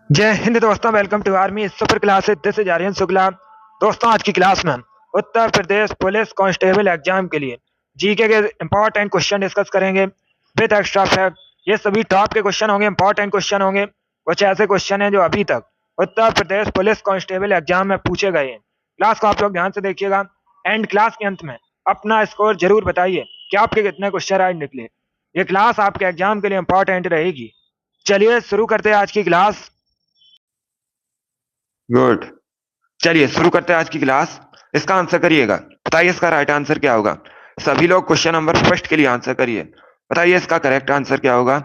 जय हिंद दोस्तों, welcome to army super classes. This is Aryan Shukla. दोस्तों, आज की क्लास में हम Uttar Pradesh police constable exam के लिए जीके के इंपॉर्टेंट क्वेश्चन डिस्कस करेंगे विद एक्स्ट्रा फैक्ट। ये सभी टॉप के क्वेश्चन होंगे, इंपॉर्टेंट क्वेश्चन होंगे। कुछ ऐसे क्वेश्चन हैं जो अभी तक उत्तर प्रदेश पुलिस कांस्टेबल एग्जाम में पूछे गए हैं। क्लास को आप लोग ध्यान से देखिएगा। एंड क्लास के अंत में अपना स्कोर जरूर बताइए कि आपके कितने क्वेश्चन राइट निकले। ये क्लास आपके एग्जाम के लिए इंपॉर्टेंट रहेगी। चलिए शुरू करते हैं आज की क्लास। गुड। चलिए शुरू करते हैं आज की क्लास। इसका आंसर करिएगा। बताइए इसका राइट आंसर क्या होगा। सभी लोग क्वेश्चन नंबर फर्स्ट के लिए आंसर करिए। बताइए इसका करेक्ट आंसर क्या होगा।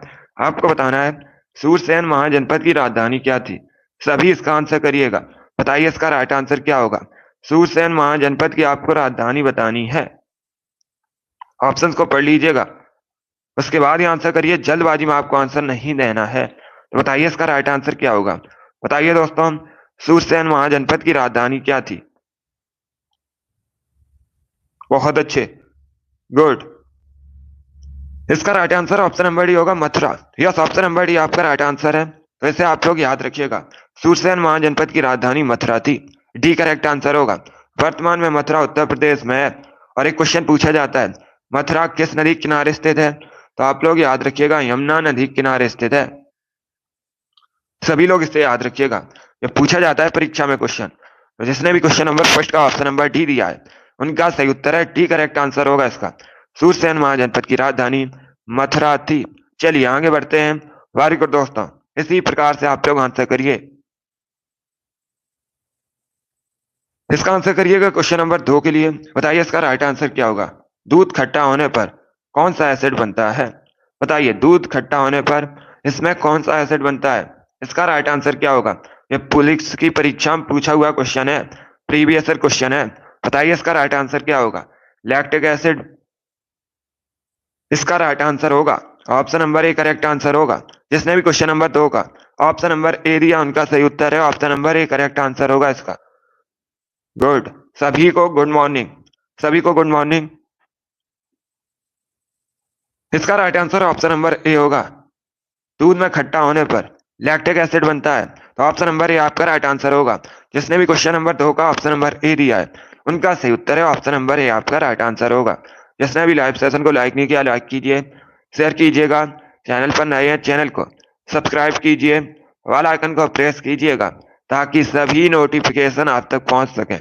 आपको बताना है सूरसेन महाजनपद की राजधानी क्या थी। सभी इसका आंसर करिएगा। बताइए इसका राइट आंसर क्या होगा। सूरसेन महाजनपद की आपको राजधानी बतानी है। ऑप्शंस को पढ़ लीजिएगा, उसके बाद ही आंसर करिए। जल्दबाजी में आपको आंसर नहीं देना है। तो बताइए इसका राइट आंसर क्या होगा। बताइए दोस्तों, सूरसेन महाजनपद की राजधानी क्या थी। बहुत अच्छे, गुड। इसका right answer option number D होगा, Mathura. Yes, option number D आपका राइट आंसर है। तो इसे आप लोग याद रखिएगा। सूरसेन महाजनपद की राजधानी मथुरा थी। डी करेक्ट आंसर होगा। वर्तमान में मथुरा उत्तर प्रदेश में है। और एक क्वेश्चन पूछा जाता है, मथुरा किस नदी के किनारे स्थित है। तो आप लोग याद रखिएगा, यमुना नदी के किनारे स्थित है। सभी लोग इसे याद रखिएगा, ये पूछा जाता है परीक्षा में क्वेश्चन। तो जिसने भी क्वेश्चन नंबर फर्स्ट का ऑप्शन नंबर डी दिया है, उनका सही उत्तर है डी करेक्ट आंसर होगा इसका। सूरसेन महाजनपद की राजधानी मथुरा थी। चलिए आगे बढ़ते हैं। वेरी गुड दोस्तों, इसी प्रकार से आप लोग आंसर करिए। इसका आंसर करिएगा क्वेश्चन नंबर 2 के लिए। बताइए इसका राइट आंसर क्या होगा। दूध खट्टा होने पर कौन सा एसिड बनता है। बताइए दूध खट्टा होने पर इसमें कौन सा एसिड बनता है। इसका राइट आंसर क्या होगा। ये पुलिस की परीक्षा में पूछा हुआ क्वेश्चन है, प्रीवियस ईयर क्वेश्चन है। बताइए इसका राइट आंसर क्या होगा। लैक्टिक एसिड इसका राइट आंसर होगा। Option number A correct answer होगा। जिसने भी क्वेश्चन नंबर 2 का ऑप्शन नंबर ए दिया, उनका सही उत्तर है option number A correct answer होगा इसका। गुड। सभी को गुड मॉर्निंग। सभी को गुड मॉर्निंग। इसका right answer option number A होगा। दूध में खट्टा होने पर लैक्टिक एसिड बनता है। तो ऑप्शन नंबर ए आपका राइट आंसर होगा। जिसने भी क्वेश्चन नंबर 2 का ऑप्शन नंबर ए दिया है, उनका सही उत्तर है ऑप्शन नंबर ए आपका राइट आंसर होगा। जिसने भी लाइव सेशन को लाइक नहीं किया, लाइक कीजिए, शेयर कीजिएगा। चैनल पर नए हैं, चैनल को सब्सक्राइब कीजिए, वाला आइकन को प्रेस कीजिएगा, ताकि सभी नोटिफिकेशन आप तक पहुंच सके।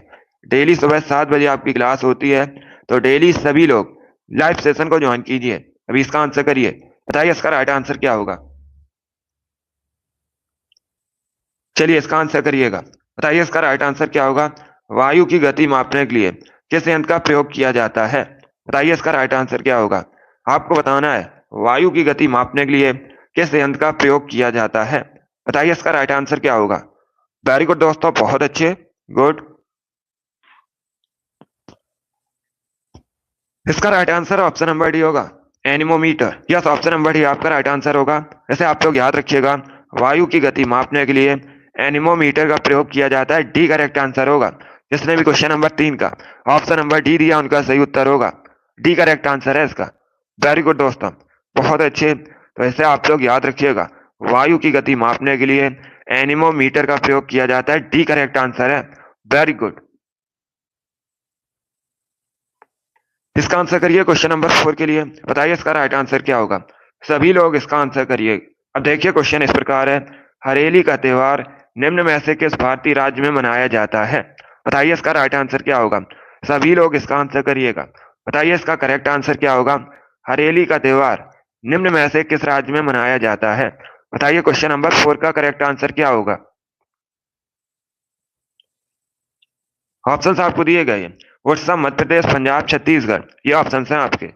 डेली सुबह 7 बजे आपकी क्लास होती है, तो डेली सभी लोग लाइव सेशन को ज्वाइन कीजिए। अभी इसका आंसर करिए। बताइए इसका राइट आंसर क्या होगा। चलिए इसका आंसर करिएगा। बताइए इसका राइट आंसर क्या होगा। वायु की गति मापने के लिए किस यंत्र का प्रयोग किया जाता है। बताइए इसका राइट आंसर क्या होगा। आपको बताना है वायु की गति मापने के लिए किस यंत्र का प्रयोग किया जाता है। बताइए इसका राइट आंसर क्या होगा। वेरी गुड दोस्तों, बहुत अच्छे, गुड। इसका right answer option number D होगा, anemometer. Yes, option number D आपका राइट आंसर होगा। जैसे आप लोग याद रखिएगा, वायु की गति मापने के लिए एनीमोमीटर का प्रयोग किया जाता है। डी करेक्ट आंसर होगा। जिसने भी क्वेश्चन नंबर 3 का ऑप्शन नंबर डी दिया, उनका सही उत्तर होगा। डी करेक्ट आंसर है इसका। वेरी गुड दोस्तों, बहुत अच्छे। तो ऐसे आप लोग याद रखिएगा, वायु की गति मापने के लिए एनीमोमीटर का प्रयोग किया जाता है। डी करेक्ट आंसर है। Very good. इसका आंसर करिए क्वेश्चन नंबर 4 के लिए। बताइए इसका राइट आंसर क्या होगा। सभी लोग इसका आंसर करिए। अब देखिए क्वेश्चन इस प्रकार है, हरेली का त्योहार निम्न में से किस भारतीय राज्य में मनाया जाता है। बताइए इसका राइट आंसर क्या होगा। सभी लोग इसका आंसर करिएगा। बताइए इसका करेक्ट आंसर क्या होगा। हरेली का त्योहार निम्न में से किस राज्य में मनाया जाता है। बताइए क्वेश्चन नंबर 4 का करेक्ट आंसर क्या होगा। ऑप्शन आपको दिए गए हैं, उड़ीसा, मध्य प्रदेश, पंजाब, छत्तीसगढ़। ये ऑप्शन हैं आपके।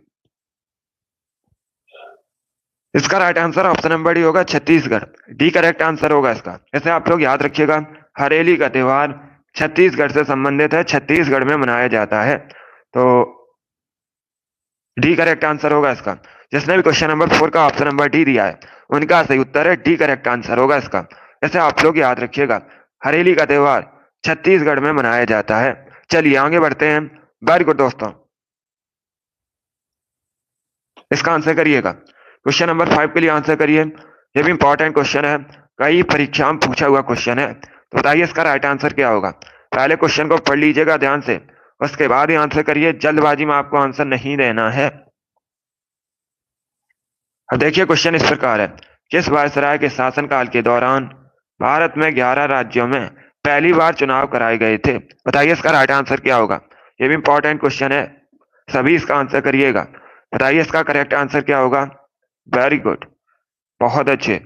इसका right answer option number D होगा, छत्तीसगढ़। डी करेक्ट आंसर होगा इसका। ऐसे आप लोग याद रखिएगा, हरेली का त्योहार छत्तीसगढ़ से संबंधित है, छत्तीसगढ़ में मनाया जाता है। तो डी करेक्ट आंसर होगा इसका। जिसने भी क्वेश्चन नंबर 4 का ऑप्शन नंबर डी दिया है, उनका सही उत्तर है डी करेक्ट आंसर होगा इसका। ऐसे आप लोग याद रखिएगा, हरेली का त्योहार छत्तीसगढ़ में मनाया जाता है। चलिए आगे बढ़ते हैं। वेरी गुड दोस्तों, इसका आंसर करिएगा। क्वेश्चन नंबर 5 के लिए आंसर करिए। ये भी इंपॉर्टेंट क्वेश्चन है। कई परीक्षाओं में पूछा हुआ क्वेश्चन है। तो बताइए इसका राइट आंसर क्या होगा। पहले क्वेश्चन को पढ़ लीजिएगा ध्यान से, उसके बाद ही आंसर करिए, जल्दबाजी में आपको आंसर नहीं देना है। अब देखिए क्वेश्चन इस प्रकार है, किस वायसराय के शासनकाल के दौरान भारत में 11 राज्यों में पहली बार चुनाव कराए गए थे। बताइए इसका राइट आंसर क्या होगा। ये भी इंपॉर्टेंट क्वेश्चन है, सभी इसका आंसर करिएगा। बताइए इसका करेक्ट आंसर क्या होगा। वेरी गुड, बहुत अच्छे।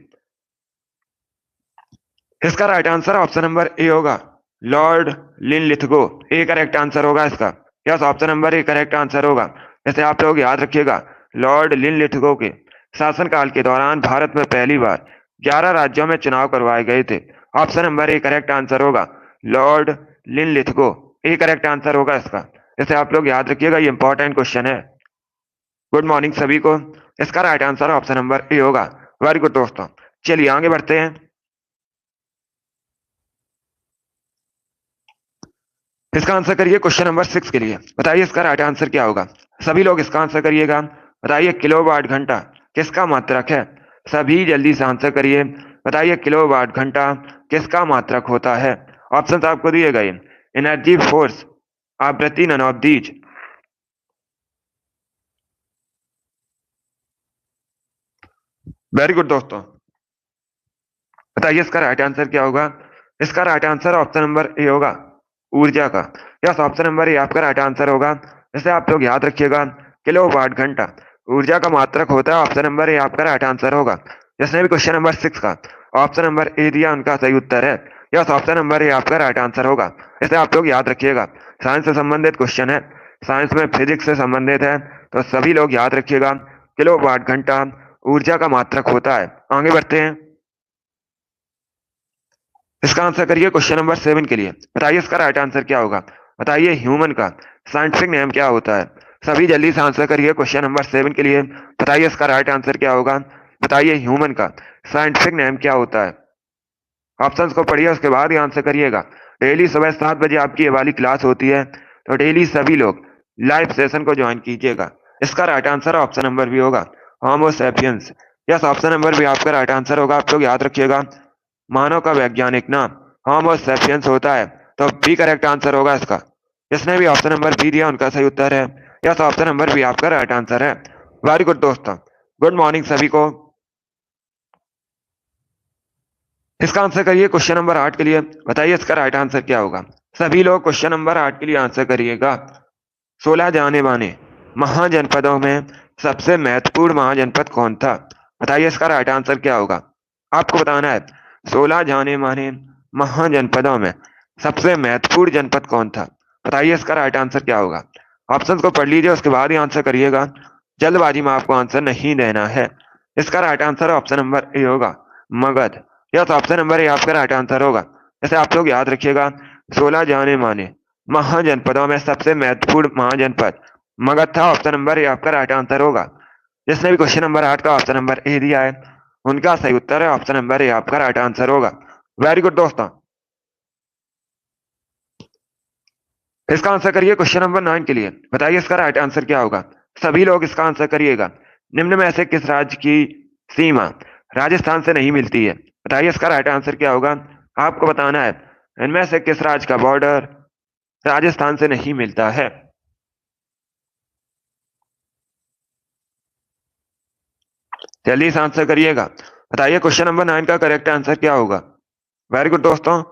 इसका right answer option number A होगा, lord Linlithgow. A correct answer होगा इसका। Yes, option number A correct answer होगा। जैसे आप लोग याद रखिएगा, लॉर्ड लिनलिथगो के शासनकाल के दौरान भारत में पहली बार 11 राज्यों में चुनाव करवाए गए थे। Option number A correct answer होगा, lord Linlithgow. A correct answer होगा इसका। जैसे आप लोग याद रखिएगा, ये इंपॉर्टेंट क्वेश्चन है। गुड मॉर्निंग सभी को। इसका right answer option number A होगा। वेरी गुड दोस्तों, चलिए आगे बढ़ते हैं। इसका आंसर करिए क्वेश्चन नंबर 6 के लिए। बताइए इसका राइट आंसर क्या होगा। सभी लोग इसका आंसर करिएगा। बताइए किलोवाट घंटा किसका मात्रक है। सभी जल्दी से आंसर करिए। बताइए किलोवाट घंटा किसका मात्रक होता है। ऑप्शन आपको दिए गए, एनर्जी, फोर्स, आवृत्ति, none of these. Very good दोस्तों, बताइए इसका राइट आंसर क्या होगा। इसका right answer option number A होगा, ऊर्जा का। यस, ऑप्शन नंबर ए आपका राइट आंसर होगा। जैसे आप लोग याद रखिएगा, किलोवाट घंटा ऊर्जा का मात्रक होता है। ऑप्शन नंबर ए आपका राइट आंसर होगा। जिसने भी क्वेश्चन नंबर 6 का ऑप्शन नंबर ए दिया, उनका सही उत्तर है। यस, ऑप्शन नंबर ए आपका राइट आंसर होगा। जैसे आप लोग याद रखिएगा, साइंस से संबंधित क्वेश्चन है, साइंस में फिजिक्स से संबंधित है, तो सभी लोग याद रखिएगा, किलोवाट घंटा ऊर्जा का मात्रक होता है। आगे बढ़ते हैं। इसका आंसर करिए क्वेश्चन नंबर 7 के लिए। बताइए इसका राइट आंसर क्या होगा। बताइए ह्यूमन का साइंटिफिक नेम क्या होता है। सभी जल्दी से आंसर करिए क्वेश्चन नंबर 7 के लिए। बताइए इसका राइट आंसर क्या होगा। बताइए ह्यूमन का साइंटिफिक नेम क्या होता है। ऑप्शंस को पढ़िए, उसके बाद ही आंसर करिएगा। डेली सुबह 7 बजे आपकी ये वाली क्लास होती है, तो डेली सभी लोग लाइव सेशन को ज्वाइन कीजिएगा। इसका राइट आंसर ऑप्शन नंबर भी होगा, Homo sapiens. Yes, option number भी आपका राइट आंसर होगा। आप लोग याद रखिएगा, मानव का वैज्ञानिक नाम होमो सैपियंस होता है, तो बी करेक्ट आंसर होगा इसका। जिसने भी ऑप्शन नंबर बी दिया, उनका सही उत्तर है। यस, ऑप्शन नंबर बी आपका राइट आंसर है। वेरी गुड दोस्तों, गुड मॉर्निंग सभी को। इसका आंसर करिए क्वेश्चन नंबर 8 के लिए। बताइए इसका राइट आंसर क्या होगा। सभी लोग क्वेश्चन नंबर 8 के लिए आंसर करिएगा। 16 जाने माने महाजनपदों में सबसे महत्वपूर्ण महाजनपद कौन था। बताइए इसका राइट आंसर क्या होगा। आपको बताना है, 16 जाने माने महाजनपदों में सबसे महत्वपूर्ण जनपद कौन था। बताइए इसका राइट आंसर क्या होगा। ऑप्शन को पढ़ लीजिए, उसके बाद ही आंसर करिएगा। जल्दबाजी में आपको आंसर नहीं देना है। इसका right answer option number A होगा, Magadh. Yes, option number A आपका राइट आंसर होगा। जैसे आप लोग याद रखिएगा, 16 जाने माने महाजनपदों में सबसे महत्वपूर्ण महाजनपद मगध था। ऑप्शन नंबर ए आपका राइट आंसर होगा। जिसने भी क्वेश्चन नंबर 8 का ऑप्शन नंबर ए दिया है, उनका सही उत्तर है ऑप्शन नंबर ए आपका राइट आंसर होगा। वेरी गुड दोस्तों, इसका आंसर करिए क्वेश्चन नंबर 9 के लिए। बताइए इसका राइट आंसर क्या होगा। सभी लोग इसका आंसर करिएगा। निम्न में से किस राज्य की सीमा राजस्थान से नहीं मिलती है। बताइए इसका राइट आंसर क्या होगा। आपको बताना है, इनमें से किस राज्य का बॉर्डर राजस्थान से नहीं मिलता है। जल्दी से आंसर करिएगा। बताइए क्वेश्चन नंबर 9 का करेक्ट आंसर क्या होगा। वेरी गुड दोस्तों,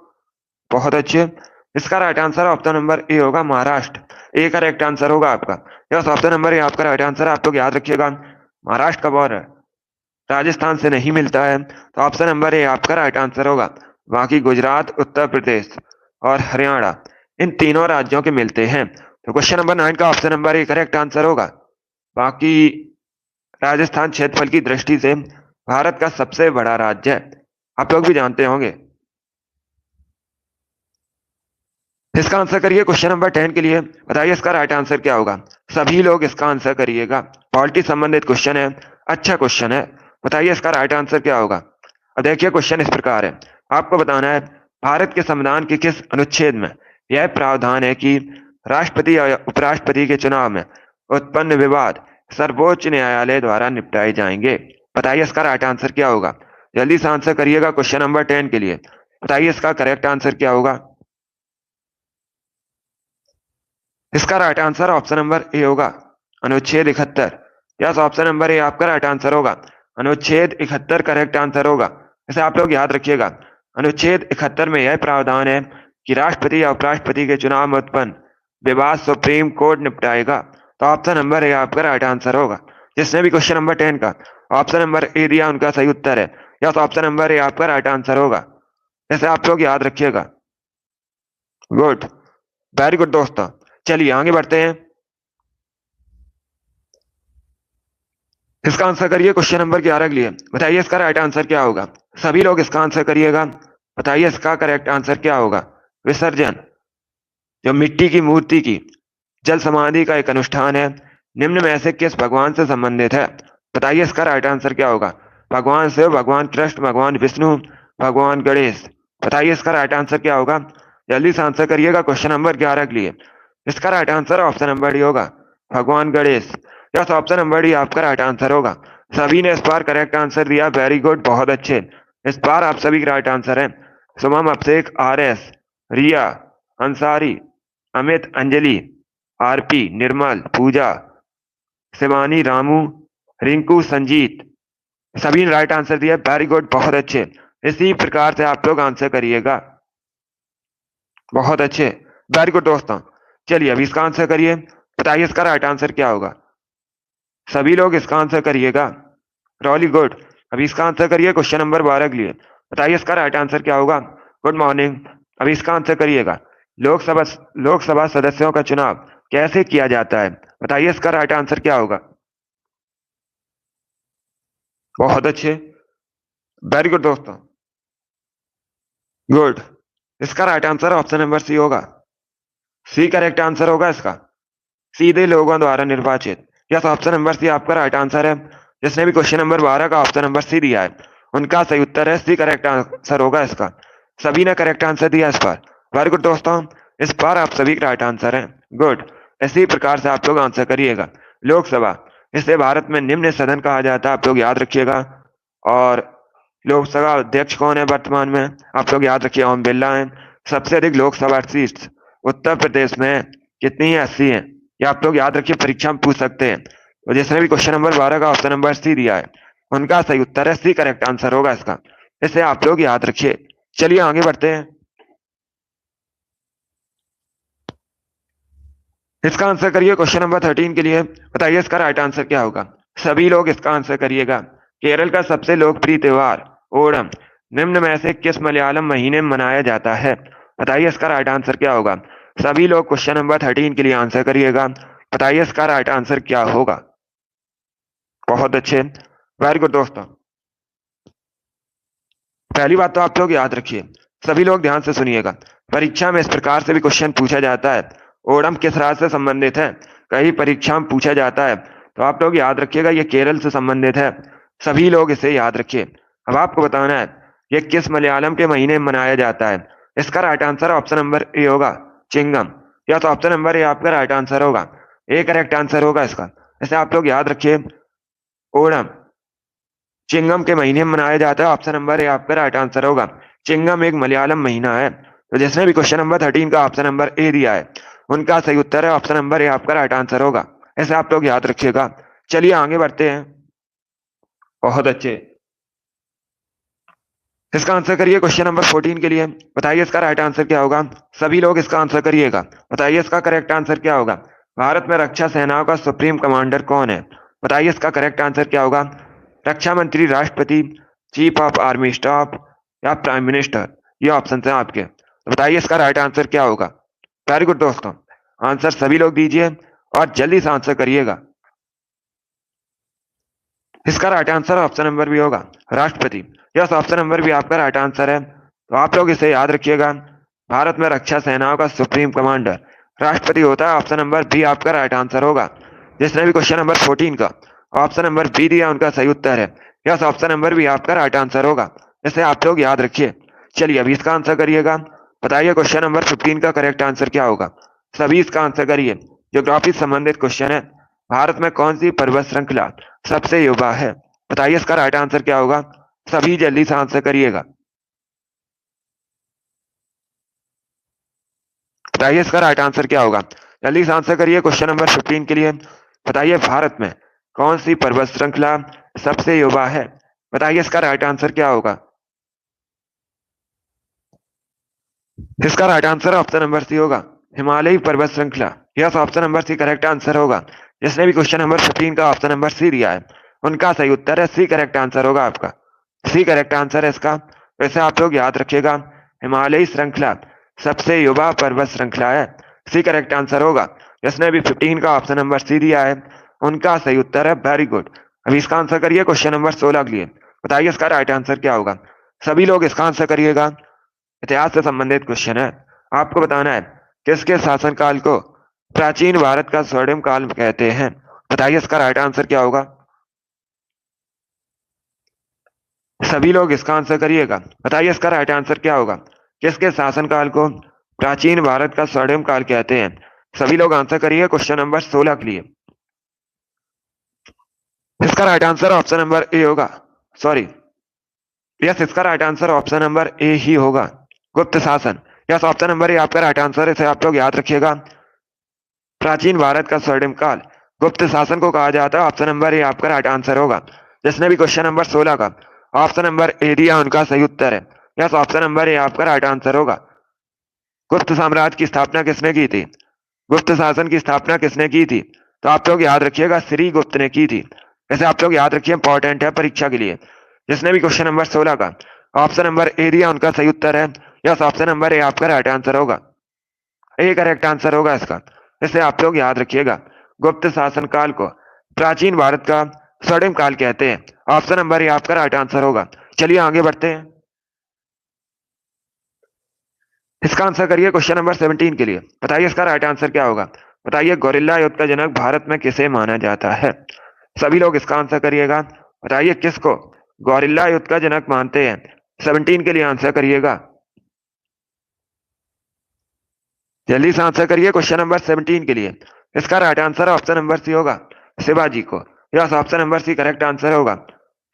बहुत अच्छे। इसका right answer option number A होगा, महाराष्ट्र। ए करेक्ट आंसर होगा आपका। यस, ऑप्शन नंबर ए आपका राइट आंसर है। आप लोग याद रखिएगा, महाराष्ट्र का बॉर्डर राजस्थान से नहीं मिलता है, तो ऑप्शन नंबर ए आपका राइट आंसर होगा। बाकी गुजरात, उत्तर प्रदेश और हरियाणा, इन तीनों राज्यों के मिलते हैं, तो क्वेश्चन नंबर 9 का option number A correct answer होगा। बाकी राजस्थान क्षेत्रफल की दृष्टि से भारत का सबसे बड़ा राज्य है, आप लोग भी जानते होंगे। इसका आंसर करिए क्वेश्चन नंबर 10 के लिए। बताइए इसका राइट आंसर क्या होगा। सभी लोग इसका आंसर करिएगा। पॉलिटी संबंधित क्वेश्चन है, अच्छा क्वेश्चन है। बताइए इसका राइट आंसर क्या होगा। अब देखिए क्वेश्चन इस प्रकार है, आपको बताना है, भारत के संविधान के किस अनुच्छेद में यह प्रावधान है कि राष्ट्रपति या उपराष्ट्रपति के चुनाव में उत्पन्न विवाद सर्वोच्च न्यायालय द्वारा निपटाए जाएंगे। बताइए इसका राइट आंसर क्या होगा। जल्दी से आंसर करिएगा क्वेश्चन नंबर 10 के लिए। बताइए इसका करेक्ट आंसर क्या होगा। इसका right answer option number A होगा, अनुच्छेद 71। यस, ऑप्शन नंबर ए आपका राइट आंसर होगा। अनुच्छेद 71 करेक्ट आंसर होगा। इसे आप लोग याद रखिएगा। अनुच्छेद 71 में यह प्रावधान है कि राष्ट्रपति या उपराष्ट्रपति के चुनाव में उत्पन्न विवाद सुप्रीम कोर्ट निपटाएगा। तो ऑप्शन नंबर ए आपका राइट आंसर होगा। जिसने भी क्वेश्चन नंबर 10 का ऑप्शन नंबर ए दिया उनका सही उत्तर है। यस, ऑप्शन नंबर ए आपका राइट आंसर होगा। इसे आप लोग याद रखिएगा। गुड, वेरी गुड दोस्तों। चलिए आगे बढ़ते हैं। इसका आंसर करिए क्वेश्चन नंबर 11 के लिए। बताइए इसका राइट आंसर क्या होगा। सभी लोग इसका आंसर करिएगा। बताइए इसका करेक्ट आंसर क्या होगा। विसर्जन, जो मिट्टी की मूर्ति की जल समाधि का एक अनुष्ठान है, निम्न में से किस भगवान से संबंधित है। बताइए इसका राइट आंसर क्या होगा। भगवान शिव, भगवान कृष्ण, भगवान विष्णु, भगवान गणेश। बताइए इसका राइट आंसर क्या होगा। जल्दी से आंसर करिएगा क्वेश्चन नंबर 11 के लिए। इसका right answer option number D होगा, भगवान Ganesh. Yes, option number D आपका राइट आंसर होगा। सभी ने इस बार करेक्ट आंसर दिया, वेरी गुड, बहुत अच्छे। इस बार आप सभी का राइट आंसर है। सुमम, अभिषेक, RS, रिया, अंसारी, अमित, अंजलि, RP, निर्मल, पूजा, शिवानी, रामू, रिंकू, संजीत, सभी ने राइट आंसर दिया, वेरी गुड, बहुत अच्छे। इसी प्रकार से आप लोग आंसर करिएगा, बहुत अच्छे, वेरी गुड दोस्तों। चलिए अभी इसका आंसर करिए। बताइए इसका राइट आंसर क्या होगा। सभी लोग इसका आंसर करिएगा, रॉली गुड। अभी इसका आंसर करिए क्वेश्चन नंबर 12 के लिए। बताइए इसका राइट आंसर क्या होगा। Good morning. अभी इसका आंसर करिएगा। लोकसभा सदस्यों का चुनाव कैसे किया जाता है। बताइए इसका राइट आंसर क्या होगा। बहुत अच्छे, वेरी गुड दोस्तों, गुड। इसका right answer option number C होगा। सी करेक्ट आंसर होगा इसका, सीधे लोगों द्वारा निर्वाचित। यस, ऑप्शन नंबर सी आपका राइट आंसर है। जिसने भी क्वेश्चन नंबर 12 का ऑप्शन नंबर सी दिया है उनका सही उत्तर है सी, करेक्ट आंसर होगा इसका। सभी ने करेक्ट आंसर दिया इस बार, वेरी गुड दोस्तों। इस बार आप सभी का राइट आंसर है, गुड। इसी प्रकार से आप लोग आंसर करिएगा। लोकसभा, इसे भारत में निम्न सदन कहा जाता है, आप लोग याद रखिएगा। और लोकसभा अध्यक्ष कौन है वर्तमान में, आप लोग याद रखिए, ओम बिरला है। सबसे अधिक लोकसभा सीट्स उत्तर प्रदेश में है, कितनी है, 80 है। ये आप लोग याद रखिए, परीक्षा में पूछ सकते हैं। तो जिसने भी क्वेश्चन नंबर 12 का ऑप्शन नंबर सी दिया है उनका सही उत्तर है सी, करेक्ट आंसर होगा इसका। इसे आप लोग याद रखिए। चलिए आगे बढ़ते हैं। इसका आंसर करिए क्वेश्चन नंबर 13 के लिए। बताइए इसका राइट आंसर क्या होगा। सभी लोग इसका आंसर करिएगा। केरल का सबसे लोकप्रिय त्योहार ओणम निम्न में से किस मलयालम महीने में मनाया जाता है। बताइए इसका राइट आंसर क्या होगा। सभी लोग क्वेश्चन नंबर 13 के लिए आंसर करिएगा। बताइए इसका राइट आंसर क्या होगा। बहुत अच्छे, वेरी गुड दोस्तों। पहली बात तो आप लोग याद रखिए, सभी लोग ध्यान से सुनिएगा। परीक्षा में इस प्रकार से भी क्वेश्चन पूछा जाता है, ओणम किस राज्य से संबंधित है, कई परीक्षा में पूछा जाता है। तो आप लोग याद रखिएगा ये केरल से संबंधित है, सभी लोग इसे याद रखिए। अब आपको बताना है ये किस मलयालम के महीने में मनाया जाता है। इसका right answer option number A होगा, चिंगम। या तो ऑप्शन नंबर ए आपका राइट आंसर होगा, ए करेक्ट आंसर होगा इसका। इसे आप लोग याद रखिए, ओणम चिंगम के महीने में मनाया जाता है, ऑप्शन नंबर ए आपका राइट आंसर होगा। चिंगम एक मलयालम महीना है। तो जिसने भी क्वेश्चन नंबर 13 का ऑप्शन नंबर ए दिया है उनका सही उत्तर है ऑप्शन नंबर ए आपका राइट आंसर होगा। ऐसे आप लोग याद रखिएगा। चलिए आगे बढ़ते हैं, बहुत अच्छे। इसका आंसर करिए क्वेश्चन नंबर 14 के लिए। बताइए इसका राइट आंसर क्या होगा। सभी लोग इसका आंसर करिएगा। बताइए इसका करेक्ट आंसर क्या होगा। भारत में रक्षा सेनाओं का सुप्रीम कमांडर कौन है। बताइए इसका करेक्ट आंसर क्या होगा। रक्षा मंत्री, राष्ट्रपति, चीफ ऑफ आर्मी स्टाफ या प्राइम मिनिस्टर। ये ऑप्शन है आपके। तो बताइए इसका राइट आंसर क्या होगा। वेरी गुड दोस्तों, आंसर सभी लोग दीजिए और जल्दी से आंसर करिएगा। इसका right answer option number B होगा, राष्ट्रपति। यस, ऑप्शन नंबर बी आपका राइट आंसर है। तो आप लोग इसे याद रखिएगा। भारत में रक्षा सेनाओं का सुप्रीम कमांडर राष्ट्रपति होता है, ऑप्शन नंबर बी आपका राइट आंसर होगा। जिसने भी क्वेश्चन नंबर 14 का ऑप्शन नंबर बी दिया उनका सही उत्तर है। यस, ऑप्शन नंबर बी आपका राइट आंसर होगा। इसे आप लोग याद रखिए। चलिए अभी इसका आंसर करिएगा। बताइए क्वेश्चन नंबर 15 का करेक्ट आंसर क्या होगा। सभी इसका आंसर करिए। ज्योग्राफी संबंधित क्वेश्चन है। भारत में कौन सी पर्वत श्रृंखला सबसे युवा है। बताइए इसका राइट आंसर क्या होगा। सभी जल्दी से आंसर करिएगा। बताइए इसका राइट आंसर क्या होगा। जल्दी से आंसर करिए क्वेश्चन नंबर 15 के लिए। बताइए भारत में कौन सी पर्वत श्रृंखला सबसे युवा है। बताइए इसका राइट आंसर क्या होगा। इसका right answer option number C होगा, हिमालयी पर्वत श्रृंखला। Yes, option number C correct answer होगा। जिसने भी क्वेश्चन नंबर 15 का ऑप्शन नंबर सी दिया है उनका सही उत्तर है सी करेक्ट आंसर होगा आपका। सी करेक्ट आंसर है इसका। वैसे आप लोग याद रखिएगा, हिमालयी श्रृंखला सबसे युवा पर्वत श्रृंखला है। सी करेक्ट आंसर होगा। जिसने भी 15 का ऑप्शन नंबर सी दिया है उनका सही उत्तर है, वेरी गुड। अभी इसका आंसर करिए क्वेश्चन नंबर 16 के लिए। बताइए इसका राइट आंसर क्या होगा। सभी लोग इसका आंसर करिएगा। इतिहास से संबंधित क्वेश्चन है। आपको बताना है किसके शासनकाल को प्राचीन भारत का स्वर्णिम काल कहते हैं। बताइए इसका राइट आंसर क्या होगा। सभी लोग इसका आंसर करिएगा। बताइए इसका राइट आंसर क्या होगा। किसके शासनकाल को प्राचीन भारत का स्वर्णिम काल कहते हैं। सभी लोग आंसर करिए क्वेश्चन नंबर 16 के लिए। इसका right answer option number A होगा, सॉरी, यस, इसका right answer option number A ही होगा, गुप्त शासन। यस, ऑप्शन नंबर ए आपका राइट आंसर है। इसे आप लोग याद रखिएगा। प्राचीन भारत का स्वर्णिम काल गुप्त शासन को कहा जाता है। ऑप्शन नंबर ए आपका राइट आंसर होगा। जिसने भी क्वेश्चन नंबर 16 का ऑप्शन नंबर ए दिया उनका सही उत्तर है। यस, ऑप्शन नंबर ए आपका राइट आंसर होगा। गुप्त साम्राज्य की स्थापना किसने की थी। गुप्त शासन की स्थापना किसने की थी। तो आप लोग याद रखिएगा, श्री गुप्त ने की थी। ऐसे आप लोग याद रखिए, इंपॉर्टेंट है परीक्षा के लिए। जिसने भी क्वेश्चन नंबर 16 का ऑप्शन नंबर ए दिया उनका सही उत्तर है। यस, ऑप्शन नंबर ए आपका राइट आंसर होगा। ए करेक्ट आंसर होगा इसका। इसे आप लोग याद रखिएगा, गुप्त शासन काल को प्राचीन भारत का स्वर्णिम काल कहते हैं। ऑप्शन नंबर ए आपका राइट आंसर होगा। चलिए आगे बढ़ते हैं। इसका आंसर करिए क्वेश्चन नंबर 17 के लिए। बताइए इसका राइट आंसर क्या होगा। बताइए गोरिल्ला युद्ध का जनक भारत में किसे माना जाता है। सभी लोग इसका आंसर करिएगा। बताइए किसको गोरिल्ला युद्ध का जनक मानते हैं। 17 के लिए आंसर करिएगा। जल्दी से आंसर करिए क्वेश्चन नंबर 17 के लिए। इसका right answer option number C होगा, शिवाजी को। Yes, option number C correct answer होगा।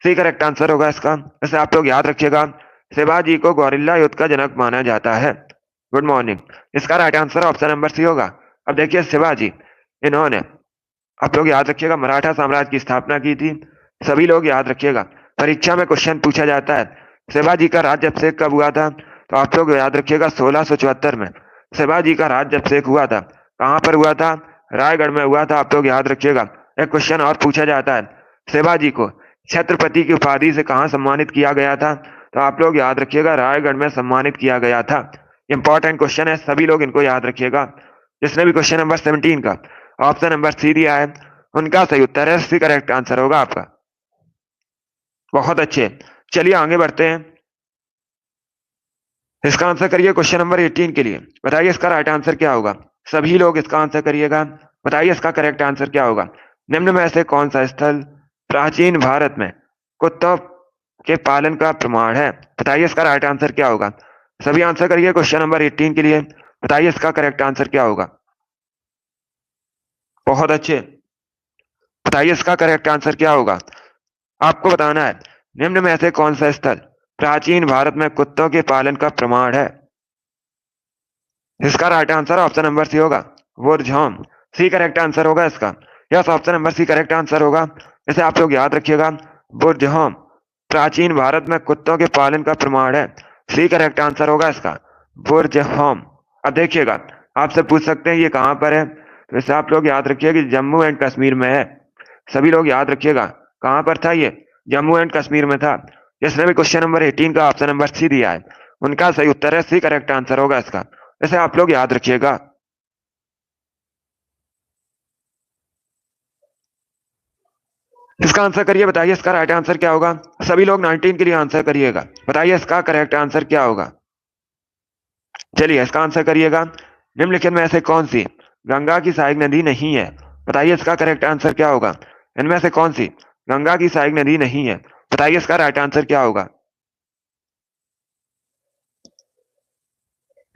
सी करेक्ट आंसर होगा इसका। इसे आप लोग याद रखिएगा, शिवाजी को गोरिल्ला युद्ध का जनक माना जाता है। Good morning. इसका right answer option number C होगा। अब देखिए शिवाजी, इन्होंने, आप लोग याद रखिएगा, मराठा साम्राज्य की स्थापना की थी। सभी लोग याद रखिएगा, परीक्षा में क्वेश्चन पूछा जाता है शिवाजी का राज्याभिषेक कब हुआ था। तो आप लोग याद रखिएगा 1674 में शिवाजी का राज्याभिषेक हुआ था। कहां पर हुआ था। रायगढ़ में हुआ था। आप लोग याद रखिएगा। एक क्वेश्चन और पूछा जाता है, शिवाजी को छत्रपति की उपाधि से कहां सम्मानित किया गया था। तो आप लोग याद रखिएगा, रायगढ़ में सम्मानित किया गया था। इंपॉर्टेंट क्वेश्चन है, सभी लोग इनको याद रखिएगा। जिसने भी क्वेश्चन नंबर 17 का ऑप्शन नंबर सी दिया है उनका सही उत्तर है सी करेक्ट आंसर होगा आपका। बहुत अच्छे। चलिए आगे बढ़ते हैं। इसका आंसर करिए क्वेश्चन नंबर 18 के लिए। बताइए इसका राइट आंसर क्या होगा। सभी लोग इसका आंसर करिएगा। बताइए इसका करेक्ट आंसर क्या होगा। निम्न में से कौन सा स्थल प्राचीन भारत में कुत्तों के पालन का प्रमाण है। बताइए इसका राइट आंसर क्या होगा। सभी आंसर करिए क्वेश्चन नंबर 18 के लिए। बताइए इसका करेक्ट आंसर क्या होगा। बहुत अच्छे। बताइए इसका करेक्ट आंसर क्या होगा। आपको बताना है निम्न में से कौन सा स्थल प्राचीन भारत में कुत्तों के पालन का प्रमाण है। इसका right answer option number C होगा, वुरझाम। सी करेक्ट आंसर होगा इसका। Yes, option number C correct answer होगा। इसे आप लोग याद रखिएगा, वुरझाम प्राचीन भारत में कुत्तों के पालन का प्रमाण है। सी करेक्ट आंसर होगा इसका, वुरझाम। अब देखिएगा, आपसे पूछ सकते हैं ये कहां पर है। तो इसे आप लोग याद रखिए कि जम्मू एंड कश्मीर में है। सभी लोग याद रखिएगा, कहां पर था ये, जम्मू एंड कश्मीर में था। जिसने भी क्वेश्चन नंबर 18 का ऑप्शन नंबर सी दिया है उनका सही उत्तर है सी करेक्ट आंसर होगा इसका। इसे आप लोग याद रखिएगा। इसका आंसर करिए। बताइए इसका राइट आंसर क्या होगा। सभी लोग 19 के लिए आंसर करिएगा। बताइए इसका करेक्ट आंसर क्या होगा। चलिए इसका आंसर करिएगा। निम्नलिखित में से कौन सी गंगा की सहायक नदी नहीं है। बताइए इसका करेक्ट आंसर क्या होगा। इनमें से कौन सी गंगा की सहायक नदी नहीं है। बताइए इसका राइट आंसर क्या होगा।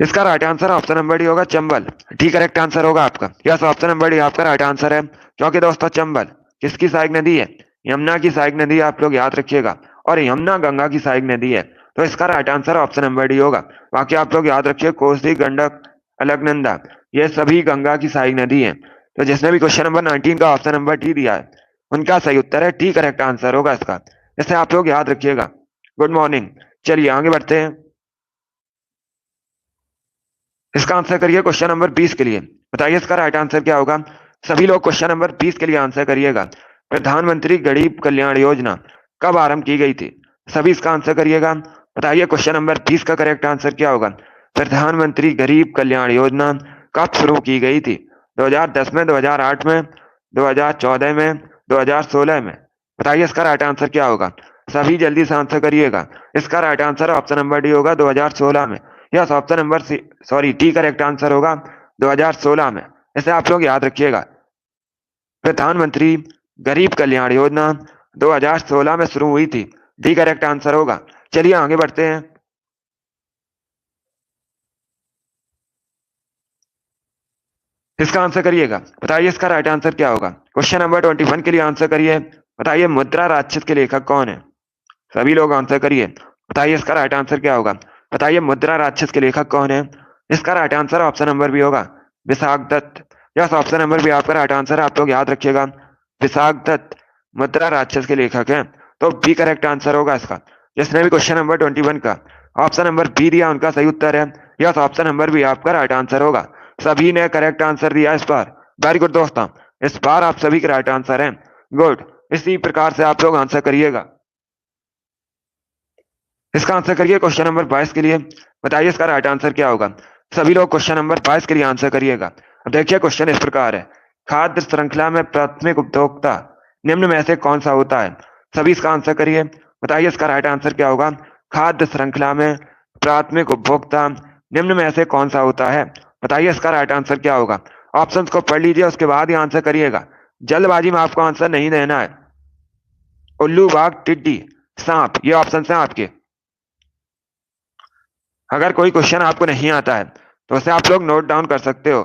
इसका right answer option number D होगा, चंबल। डी करेक्ट आंसर होगा आपका। यस, ऑप्शन नंबर डी आपका राइट आंसर है। क्योंकि दोस्तों चंबल किसकी सहायक नदी है, यमुना की सहायक नदी, आप लोग याद रखिएगा। और यमुना गंगा की सहायक नदी है। तो इसका right answer option number D होगा। बाकी आप लोग याद रखिए, कोसी, गंडक, अलकनंदा ये सभी गंगा की सहायक नदी है। तो जिसने भी क्वेश्चन नंबर 19 का ऑप्शन नंबर डी दिया है उनका सही उत्तर है टी, करेक्ट आंसर होगा इसका। इसे आप लोग याद रखिएगा। Good morning. चलिए आगे बढ़ते हैं। इसका आंसर करिए क्वेश्चन नंबर 20 के लिए। बताइए इसका राइट आंसर क्या होगा। सभी लोग क्वेश्चन नंबर 20 के लिए आंसर करिएगा। प्रधानमंत्री गरीब कल्याण योजना कब आरंभ की गई थी? सभी इसका आंसर करिएगा। बताइए क्वेश्चन नंबर 20 का करेक्ट आंसर क्या होगा। प्रधानमंत्री गरीब कल्याण योजना कब शुरू की गई थी? 2010 में, 2008 में, 2014 में, 2016 में? बताइए इसका राइट आंसर क्या होगा। सभी जल्दी से आंसर करिएगा। इसका right answer option number D होगा, 2016 में। Yes, option number C, sorry, T correct answer होगा 2016 में। इसे आप लोग याद रखिएगा। प्रधानमंत्री गरीब कल्याण योजना 2016 में शुरू हुई थी। डी करेक्ट आंसर होगा। चलिए आगे बढ़ते हैं। इसका आंसर करिएगा। बताइए इसका राइट आंसर क्या होगा। क्वेश्चन नंबर 21 के लिए आंसर करिए। बताइए मुद्रा राक्षस के लेखक कौन है? सभी लोग आंसर करिए। बताइए इसका राइट आंसर क्या होगा। बताइए मुद्रा राक्षस के लेखक कौन है? इसका right answer option number B होगा, Vishakh Datta. Yes, option number B आपका राइट आंसर है। आप लोग याद रखिएगा, विशाख दत्त मुद्रा राक्षस के लेखक हैं। तो बी करेक्ट आंसर होगा इसका। जिसने भी क्वेश्चन नंबर 21 का ऑप्शन नंबर बी दिया उनका सही उत्तर है। यस, ऑप्शन नंबर बी आपका राइट आंसर होगा। सभी ने करेक्ट आंसर दिया इस बार। वेरी गुड दोस्तों, इस बार आप सभी के राइट आंसर हैं। गुड, इसी प्रकार से आप लोग आंसर करिएगा। इसका आंसर करिए क्वेश्चन नंबर 22 के लिए। बताइए इसका राइट आंसर क्या होगा। सभी लोग क्वेश्चन नंबर 22 के लिए आंसर करिएगा। अब देखिए क्वेश्चन इस प्रकार है। खाद्य श्रृंखला में प्राथमिक उपभोक्ता निम्न में से कौन सा होता है? सभी इसका आंसर करिए। बताइए इसका राइट आंसर क्या होगा। खाद्य श्रृंखला में प्राथमिक उपभोक्ता निम्न में से कौन सा होता है? बताइए इसका राइट आंसर क्या होगा। ऑप्शन को पढ़ लीजिए, उसके बाद ही आंसर करिएगा। जल्दबाजी में आपको आंसर नहीं देना है। उल्लू, बाघ, टिड्डी, सांप, ये ऑप्शन है आपके। अगर कोई क्वेश्चन आपको नहीं आता है तो उसे आप लोग नोट डाउन कर सकते हो।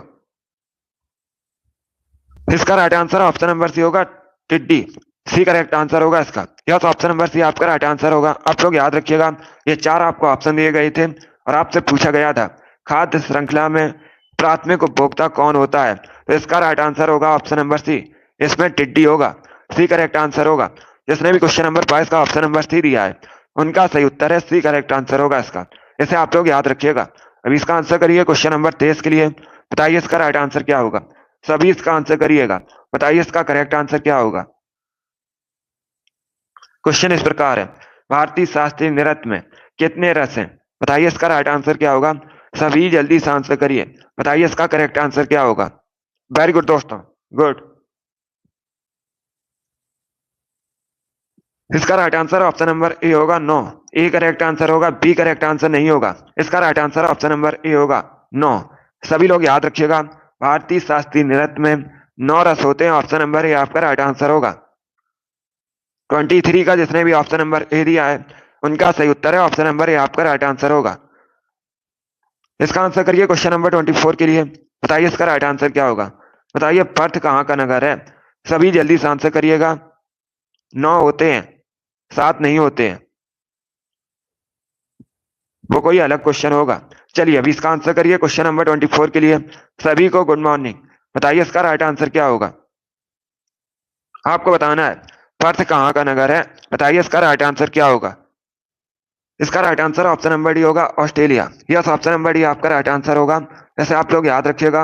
इसका right answer option number C होगा, टिड्डी। सी करेक्ट आंसर होगा इसका। यह तो ऑप्शन नंबर सी आपका राइट आंसर होगा। आप लोग याद रखिएगा, ये चार आपको ऑप्शन दिए गए थे और आपसे पूछा गया था खाद्य श्रृंखला में प्राथमिक उपभोक्ता कौन होता है। तो इसका राइट आंसर होगा ऑप्शन नंबर सी, इसमें टिड्डी होगा। सी करेक्ट आंसर होगा। जिसने भी क्वेश्चन नंबर 22 का ऑप्शन नंबर सी दिया है उनका सही उत्तर है सी करेक्ट आंसर होगा इसका। इसे आप लोग याद रखिएगा। अभी इसका आंसर करिए क्वेश्चन नंबर 23 के लिए। बताइए इसका राइट आंसर क्या होगा। सभी इसका आंसर करिएगा। बताइए इसका करेक्ट आंसर क्या होगा। क्वेश्चन इस प्रकार है, भारतीय शास्त्रीय नृत्य में कितने रस हैं? बताइए इसका राइट आंसर क्या होगा। सभी जल्दी से आंसर करिए। बताइए इसका करेक्ट आंसर क्या होगा। वेरी गुड दोस्तों, गुड। इसका right answer option number A होगा, 9। ए करेक्ट आंसर होगा, बी करेक्ट आंसर नहीं होगा। इसका right answer option number A होगा, 9। सभी लोग याद रखिएगा, भारतीय शास्त्रीय नृत्य में 9 रस होते हैं। ऑप्शन नंबर ए आपका राइट आंसर होगा। 23 का जिसने भी ऑप्शन नंबर ए दिया है उनका सही उत्तर है ऑप्शन नंबर ए आपका राइट आंसर होगा। इसका आंसर करिए क्वेश्चन नंबर 24 के लिए। बताइए इसका राइट आंसर क्या होगा। बताइए पर्थ कहाँ का नगर है। सभी जल्दी से आंसर करिएगा। 9 होते हैं, 7 नहीं होते हैं, वो कोई अलग क्वेश्चन होगा। चलिए अभी इसका आंसर करिए क्वेश्चन नंबर 24 के लिए। सभी को गुड मॉर्निंग। बताइए इसका राइट आंसर क्या होगा। आपको बताना है पर्थ कहाँ का नगर है। बताइए इसका राइट आंसर क्या होगा। इसका right answer option number D होगा, Australia. Yes, option number D आपका राइट आंसर होगा। जैसे आप लोग याद रखिएगा,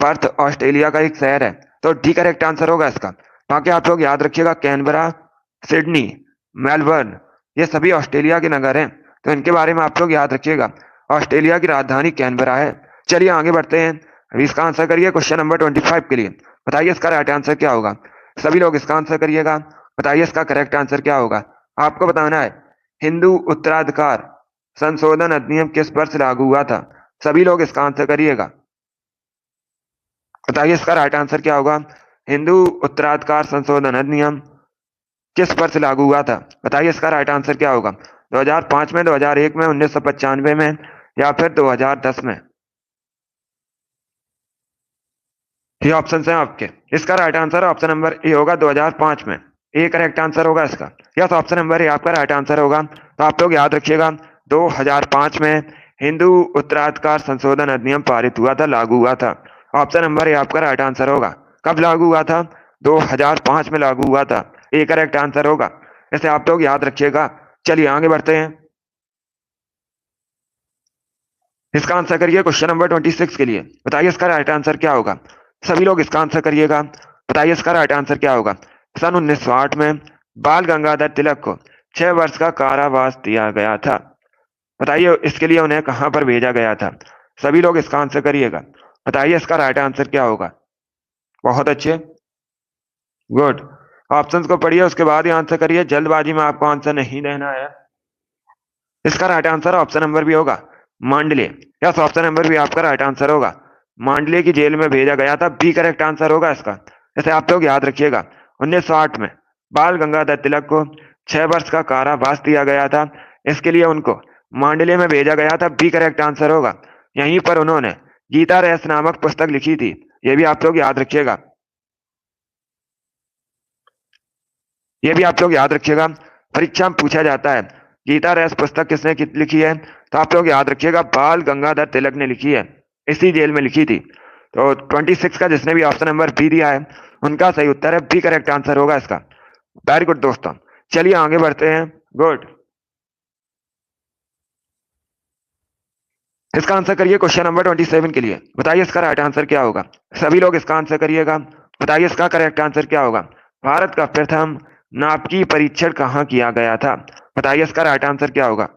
पर्थ ऑस्ट्रेलिया का एक शहर है, तो डी करेक्ट आंसर होगा इसका। बाकी आप लोग याद रखिएगा, कैनबरा, सिडनी, मेलबर्न ये सभी ऑस्ट्रेलिया के नगर हैं, तो इनके बारे में आप लोग याद रखिएगा। ऑस्ट्रेलिया की राजधानी कैनबरा है। चलिए आगे बढ़ते हैं। अभी इसका आंसर करिए क्वेश्चन नंबर 25 के लिए। बताइए इसका राइट आंसर क्या होगा। सभी लोग इसका आंसर करिएगा। बताइए इसका करेक्ट आंसर क्या होगा। आपको बताना है हिंदू उत्तराधिकार संशोधन अधिनियम किस वर्ष लागू हुआ था। सभी लोग इसका आंसर करिएगा। बताइए इसका राइट आंसर क्या होगा। हिंदू उत्तराधिकार संशोधन अधिनियम किस वर्ष लागू हुआ था। बताइए इसका राइट आंसर क्या होगा। 2005 में, 2001 में, 1995 में या फिर 2010 में। ये ऑप्शन है आपके। इसका right answer option number A होगा, 2005 में। ए करेक्ट आंसर होगा इसका। यस, ऑप्शन नंबर ए आपका राइट आंसर होगा। तो आप लोग याद रखिएगा 2005 में हिंदू उत्तराधिकार संशोधन अधिनियम पारित हुआ था, लागू हुआ था। ऑप्शन नंबर ए आपका राइट आंसर होगा। कब लागू हुआ था? 2005 में लागू हुआ था। ए करेक्ट आंसर होगा। इसे आप लोग याद रखिएगा। चलिए आगे बढ़ते हैं। इसका आंसर करिए क्वेश्चन नंबर 26 के लिए। बताइए इसका राइट आंसर क्या होगा। सभी लोग इसका आंसर करिएगा। बताइए इसका राइट आंसर क्या होगा। सन 1908 में बाल गंगाधर तिलक को 6 वर्ष का कारावास दिया गया था। बताइए इसके लिए उन्हें कहां पर भेजा गया था। सभी लोग इसका आंसर करिएगा। बताइए इसका राइट आंसर क्या होगा। बहुत अच्छे, गुड। ऑप्शंस को पढ़िए, उसके बाद ही आंसर करिए। जल्दबाजी में आपको आंसर नहीं देना है। इसका राइट आंसर ऑप्शन नंबर भी होगा मांडले। यस, ऑप्शन नंबर भी आपका राइट आंसर होगा। मांडले की जेल में भेजा गया था, बी करेक्ट आंसर होगा इसका। इसे आप लोग याद रखिएगा। 1908 में बाल गंगाधर तिलक को 6 वर्ष का कारावास दिया गया था। इसके लिए उनको मांडले में भेजा गया था, बी करेक्ट आंसर होगा। यहीं पर उन्होंने गीता रहस्य नामक पुस्तक लिखी थी, ये भी आप लोग याद रखिएगा। ये भी आप लोग याद रखिएगा, परीक्षा में पूछा जाता है गीता रहस्य पुस्तक किसने लिखी है। तो आप लोग याद रखिएगा बाल गंगाधर तिलक ने लिखी है, इसी जेल में लिखी थी। तो 26 का जिसने भी ऑप्शन नंबर बी दिया है उनका सही उत्तर है बी करेक्ट आंसर होगा इसका। वेरी गुड दोस्तों, चलिए आगे बढ़ते हैं। गुड। इसका आंसर करिए क्वेश्चन नंबर 27 के लिए। बताइए इसका राइट आंसर क्या होगा। सभी लोग इसका आंसर करिएगा। बताइए इसका करेक्ट आंसर क्या होगा। भारत का प्रथम नाभिकीय परीक्षण कहाँ किया गया था। बताइए इसका राइट आंसर क्या होगा।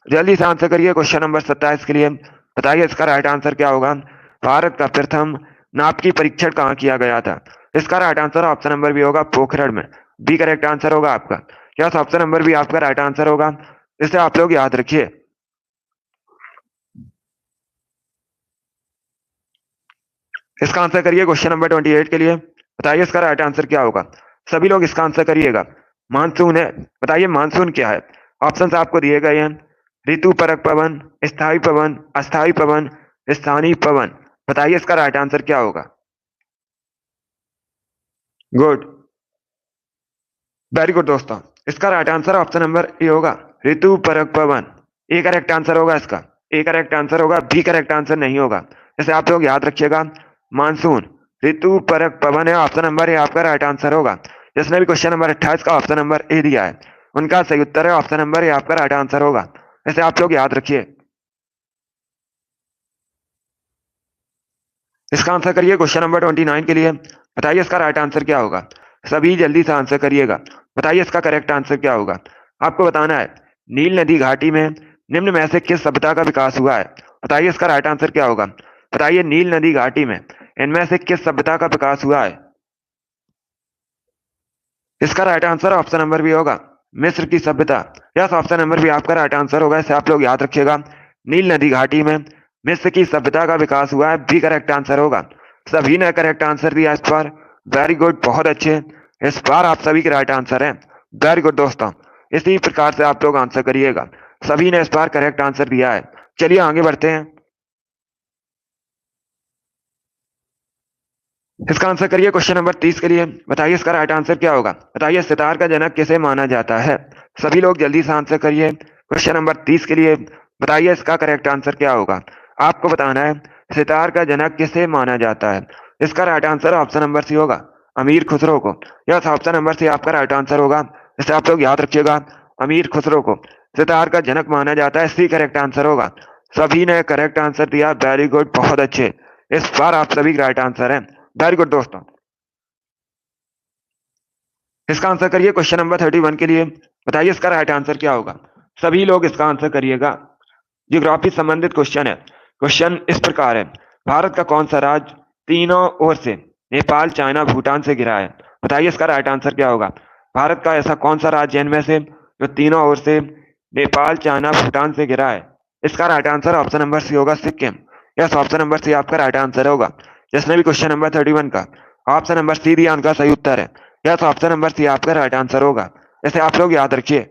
जल्दी से आंसर करिए क्वेश्चन नंबर 27 के लिए। बताइए इसका राइट आंसर क्या होगा। भारत का प्रथम नाभिकीय परीक्षण कहाँ किया गया था। इसका राइट आंसर ऑप्शन नंबर भी होगा पोखरण में, बी करेक्ट आंसर होगा आपका। यस, ऑप्शन नंबर भी आपका राइट आंसर होगा। इसे आप लोग याद रखिए। इसका आंसर करिए क्वेश्चन नंबर 28 के लिए। बताइए इसका राइट आंसर क्या होगा। सभी लोग इसका आंसर करिएगा। मानसून है। बताइए मानसून क्या है। ऑप्शंस आपको दिए गए हैं ऋतु परक पवन, स्थायी पवन, अस्थायी पवन, स्थानीय पवन। बताइए इसका राइट आंसर क्या होगा। गुड, वेरी गुड दोस्तों। इसका right answer option number A होगा ऋतु परक पवन। ए करेक्ट आंसर होगा इसका। ए करेक्ट आंसर होगा, बी करेक्ट आंसर नहीं होगा। जैसे आप लोग याद रखिएगा मानसून ऋतु परक पवन है, ऑप्शन नंबर ए आपका राइट आंसर होगा। जिसने भी क्वेश्चन नंबर 28 का ऑप्शन नंबर ए दिया है उनका सही उत्तर है ऑप्शन नंबर ए आपका राइट आंसर होगा। जैसे आप लोग याद रखिए। इसका आंसर करिए क्वेश्चन नंबर 29 के लिए। बताइए इसका राइट आंसर क्या होगा। सभी जल्दी से आंसर करिएगा। बताइए इसका करेक्ट आंसर क्या होगा। आपको बताना है नील नदी घाटी में निम्न में से किस सभ्यता का विकास हुआ है। बताइए इसका राइट आंसर क्या होगा। बताइए नील नदी घाटी में इनमें से किस सभ्यता का विकास हुआ है। इसका राइट आंसर ऑप्शन नंबर भी होगा मिस्र की सभ्यता। यस, ऑप्शन नंबर भी आपका राइट आंसर होगा। इसे आप लोग याद रखिएगा। नील नदी घाटी में मिस्र की सभ्यता का विकास हुआ है, भी करेक्ट आंसर होगा। सभी ने करेक्ट आंसर दिया इस बार। वेरी गुड, बहुत अच्छे। इस बार आप सभी के राइट आंसर हैं। वेरी गुड दोस्तों, इसी प्रकार से आप लोग आंसर करिएगा। सभी ने इस बार करेक्ट आंसर दिया है। चलिए आगे बढ़ते हैं। इसका आंसर करिए क्वेश्चन नंबर 30 के लिए। बताइए इसका राइट आंसर क्या होगा। बताइए सितार का जनक किसे माना जाता है। सभी लोग जल्दी से आंसर करिए क्वेश्चन नंबर 30 के लिए। बताइए इसका करेक्ट आंसर क्या होगा। आपको बताना है सितार का जनक किसे माना जाता है। इसका right answer option number C होगा अमीर खुसरो को। यस, ऑप्शन नंबर सी आपका राइट आंसर होगा। इसे आप लोग याद रखिएगा। अमीर खुसरो को सितार का जनक माना जाता है, सी करेक्ट आंसर होगा। सभी ने करेक्ट आंसर दिया। वेरी गुड, बहुत अच्छे। इस बार आप सभी राइट आंसर है। वेरी गुड दोस्तों। इसका आंसर करिए क्वेश्चन नंबर 31 के लिए। बताइए इसका राइट आंसर क्या होगा। सभी लोग इसका आंसर करिएगा। ज्योग्राफी संबंधित क्वेश्चन है। क्वेश्चन इस प्रकार है भारत का कौन सा राज्य तीनों ओर से नेपाल, चाइना, भूटान से घिरा है। बताइए इसका राइट आंसर क्या होगा। भारत का ऐसा कौन सा राज्य इनमें से जो तीनों ओर से नेपाल, चाइना, भूटान से घिरा है। इसका right answer option number C होगा Sikkim. Yes, option number C आपका राइट आंसर होगा। जिसने भी क्वेश्चन नंबर 31 का ऑप्शन नंबर सी दिया उनका सही उत्तर है। यस, ऑप्शन नंबर सी आपका राइट आंसर होगा। इसे आप लोग याद रखिए।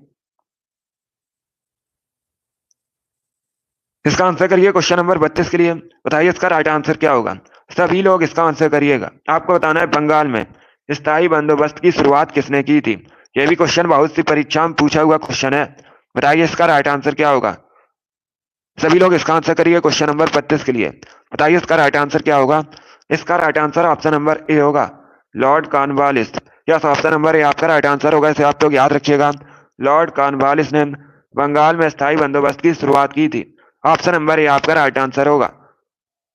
इसका आंसर करिए क्वेश्चन नंबर 32 के लिए। बताइए इसका राइट आंसर क्या होगा। सभी लोग इसका आंसर करिएगा। आपको बताना है बंगाल में स्थायी बंदोबस्त की शुरुआत किसने की थी? यह भी क्वेश्चन बहुत सी परीक्षा में पूछा हुआ क्वेश्चन है। बताइए इसका राइट आंसर क्या होगा? सभी लोग इसका आंसर करिए क्वेश्चन नंबर 32 के लिए। बताइए इसका राइट आंसर क्या होगा? इसका right answer option number A होगा, Lord Cornwallis. Yes, option number A आपका राइट आंसर होगा, इसे आप लोग याद रखिएगा। लॉर्ड कॉर्नवालिस ने बंगाल में स्थायी बंदोबस्त की शुरुआत की थी। ऑप्शन नंबर ए आपका राइट आंसर होगा।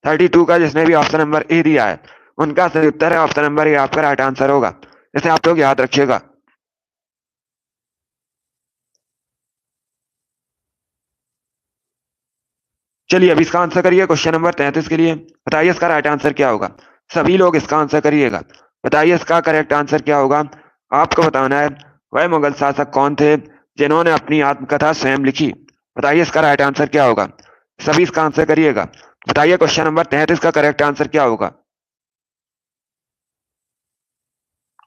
32 का जिसने भी ऑप्शन नंबर ए दिया है उनका सही उत्तर है ऑप्शन नंबर ए आपका राइट आंसर होगा, इसे आप लोग याद रखिएगा। चलिए अब इसका आंसर करिए क्वेश्चन नंबर 33 के लिए। बताइए इसका राइट आंसर क्या होगा? सभी लोग इसका आंसर करिएगा। बताइए इसका करेक्ट आंसर क्या होगा? आपको बताना है वह मुगल शासक कौन थे जिन्होंने अपनी आत्मकथा स्वयं लिखी। बताइए इसका राइट आंसर क्या होगा? सभी इसका आंसर करिएगा। बताइए क्वेश्चन नंबर 33 का करेक्ट आंसर क्या होगा?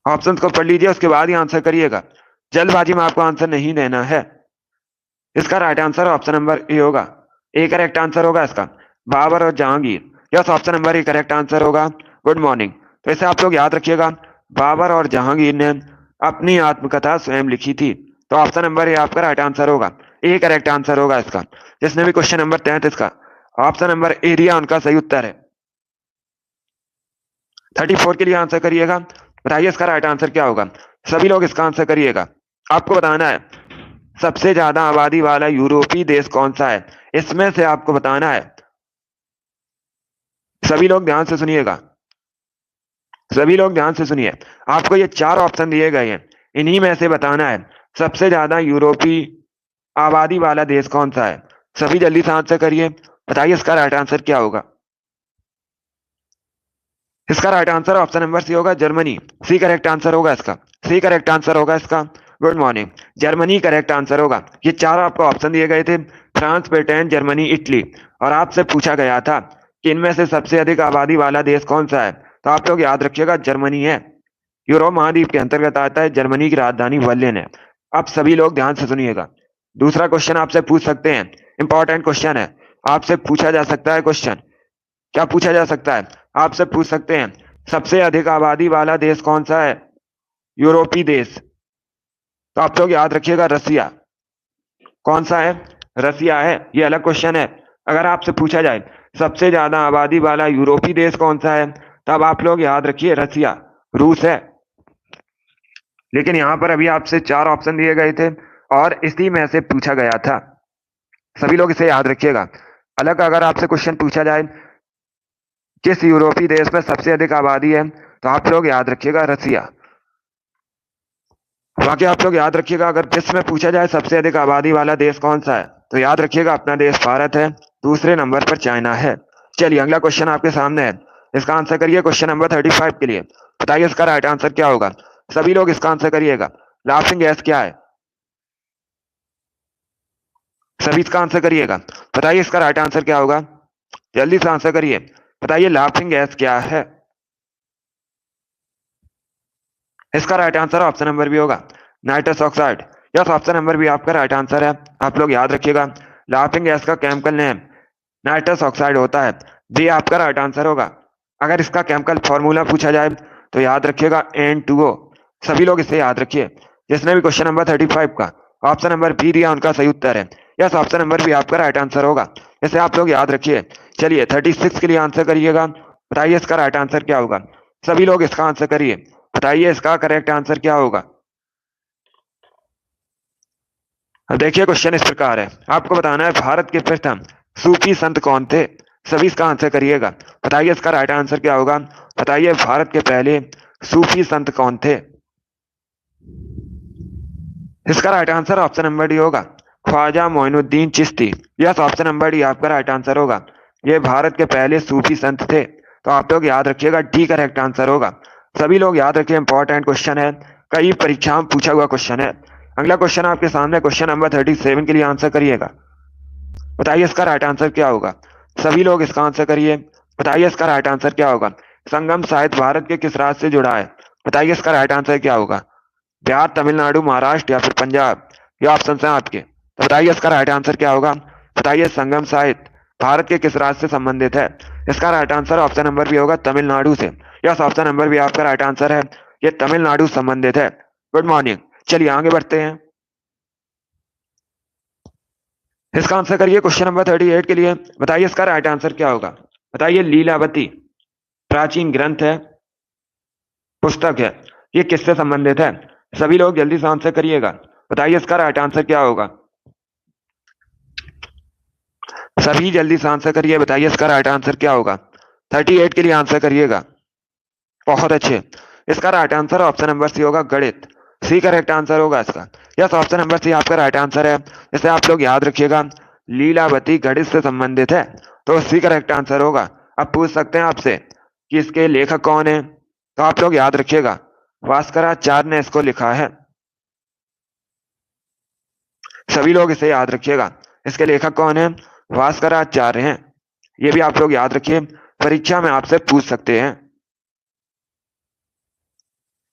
ऑप्शन को पढ़ लीजिए, उसके बाद ही आंसर करिएगा। जल्दबाजी में आपको आंसर नहीं देना है। इसका right answer option number A होगा। ए करेक्ट आंसर होगा इसका, बाबर और Jahangir. Yes, option number A correct answer होगा। Good morning. तो इसे आप लोग याद रखिएगा, बाबर और जहांगीर ने अपनी आत्मकथा स्वयं लिखी थी। तो ऑप्शन नंबर ए आपका राइट आंसर होगा, ए करेक्ट आंसर होगा इसका। जिसने भी क्वेश्चन नंबर 33 का ऑप्शन नंबर ए दिया उनका सही उत्तर है। 34 के लिए आंसर करिएगा। बताइए इसका राइट आंसर क्या होगा? सभी लोग इसका आंसर करिएगा। आपको बताना है सबसे ज्यादा आबादी वाला यूरोपीय देश कौन सा है, इसमें से आपको बताना है। सभी लोग ध्यान से सुनिएगा, सभी लोग ध्यान से सुनिए। आपको ये 4 ऑप्शन दिए गए हैं, इन्हीं में से बताना है सबसे ज्यादा यूरोपीय आबादी वाला देश कौन सा है। सभी जल्दी से आंसर करिए। बताइए इसका राइट आंसर क्या होगा? इसका right answer option number C होगा, जर्मनी। सी करेक्ट आंसर होगा इसका, सी करेक्ट आंसर होगा इसका। Good morning. Germany correct answer होगा। ये 4 आपको ऑप्शन दिए गए थे, फ्रांस, ब्रिटेन, जर्मनी, इटली। और आपसे पूछा गया था कि इनमें से सबसे अधिक आबादी वाला देश कौन सा है। तो आप लोग याद रखिएगा जर्मनी है। यूरोप महाद्वीप के अंतर्गत आता है, जर्मनी की राजधानी बर्लिन है। अब सभी लोग ध्यान से सुनिएगा। दूसरा क्वेश्चन आपसे पूछ सकते हैं, इंपॉर्टेंट क्वेश्चन है। आपसे पूछा जा सकता है क्वेश्चन, क्या पूछा जा सकता है? आपसे पूछ सकते हैं सबसे अधिक आबादी वाला देश कौन सा है, यूरोपीय देश। तो आप लोग याद रखिएगा रसिया। कौन सा है? रसिया है। ये अलग क्वेश्चन है। अगर आपसे पूछा जाए सबसे ज्यादा आबादी वाला यूरोपीय देश कौन सा है, तब आप लोग याद रखिए रसिया, रूस है। लेकिन यहां पर अभी आपसे 4 ऑप्शन दिए गए थे और इसी में से पूछा गया था। सभी लोग इसे याद रखिएगा। अलग अगर आपसे क्वेश्चन पूछा जाए किस यूरोपीय देश में सबसे अधिक आबादी है, तो आप लोग याद रखिएगा रसिया। बाकी आप लोग याद रखिएगा अगर विश्व में पूछा जाए सबसे अधिक आबादी वाला देश कौन सा है, तो याद रखिएगा अपना देश भारत है, दूसरे नंबर पर चाइना है। चलिए अगला क्वेश्चन आपके सामने है, इसका आंसर करिए क्वेश्चन नंबर 35 के लिए। बताइए इसका राइट आंसर क्या होगा? सभी लोग इसका आंसर करिएगा। लाफिंग गैस क्या है? सभी इसका आंसर करिएगा। बताइए इसका राइट आंसर क्या होगा? जल्दी से आंसर करिए। बताइए लाफिंग गैस क्या है? इसका right answer option number B होगा, nitrous oxide. Yes, option number B आपका राइट आंसर है। आप लोग याद रखिएगा लाफिंग गैस का केमिकल नेम नाइट्रस ऑक्साइड होता है। बी आपका राइट आंसर होगा। अगर इसका केमिकल फॉर्मूला पूछा जाए तो याद रखिएगा N2O। सभी लोग इसे याद रखिए। जिसने भी क्वेश्चन नंबर 35 का ऑप्शन नंबर बी दिया उनका सही उत्तर है। यस, ऑप्शन नंबर बी आपका राइट आंसर होगा, इसे आप लोग याद रखिए। चलिए 36 के लिए आंसर करिएगा। बताइए इसका राइट आंसर क्या होगा? सभी लोग इसका आंसर करिए। बताइए इसका करेक्ट आंसर क्या होगा? अब देखिए क्वेश्चन इस प्रकार है, आपको बताना है भारत के प्रथम सूफी संत कौन थे। सभी इसका आंसर करिएगा। बताइए इसका राइट आंसर क्या होगा? बताइए भारत के पहले सूफी संत कौन थे। इसका right answer option number D होगा, Khwaja Moinuddin Chishti. Yes, option number D आपका राइट आंसर होगा। ये भारत के पहले सूफी संत थे। तो आप लोग याद रखिएगा डी करेक्ट आंसर होगा। सभी लोग याद रखिए, इंपॉर्टेंट क्वेश्चन है, कई परीक्षाओं में पूछा हुआ क्वेश्चन है। अगला क्वेश्चन आपके सामने, क्वेश्चन नंबर 37 के लिए आंसर करिएगा। बताइए इसका राइट आंसर क्या होगा? सभी लोग इसका आंसर करिए। बताइए इसका राइट आंसर क्या होगा? संगम साहित्य भारत के किस राज्य से जुड़ा है? बताइए इसका राइट आंसर क्या होगा? बिहार, तमिलनाडु, महाराष्ट्र या फिर पंजाब? ये ऑप्शन है आपके। तो बताइए इसका राइट आंसर क्या होगा? बताइए संगम साहित्य भारत के किस राज्य से संबंधित है? इसका right answer option number B होगा, तमिलनाडु से। यस, ऑप्शन नंबर बी आपका राइट आंसर है। ये तमिलनाडु संबंधित है। Good morning. चलिए आगे बढ़ते हैं। इसका आंसर करिए क्वेश्चन नंबर 38 के लिए। बताइए इसका राइट आंसर क्या होगा। बताइए लीलावती प्राचीन ग्रंथ है, पुस्तक है, ये किससे संबंधित है। सभी लोग जल्दी से आंसर करिएगा। बताइए इसका राइट आंसर क्या होगा। सभी जल्दी से आंसर करिए। बताइए इसका राइट आंसर क्या होगा। 38 के लिए आंसर करिएगा। बहुत अच्छे। इसका right answer option number C होगा, गणित। सी करेक्ट आंसर होगा इसका। यस, ऑप्शन नंबर सी आपका राइट आंसर है। इसे आप लोग याद रखिएगा, लीलावती गणित से संबंधित है, तो सी करेक्ट आंसर होगा। अब पूछ सकते हैं आपसे कि इसके लेखक कौन है, तो आप लोग याद रखिएगा, भास्कराचार्य ने इसको लिखा है। सभी लोग इसे याद रखिएगा, इसके लेखक कौन है, भास्कराचार्य हैं। ये भी आप लोग याद रखिए, परीक्षा में आपसे पूछ सकते हैं।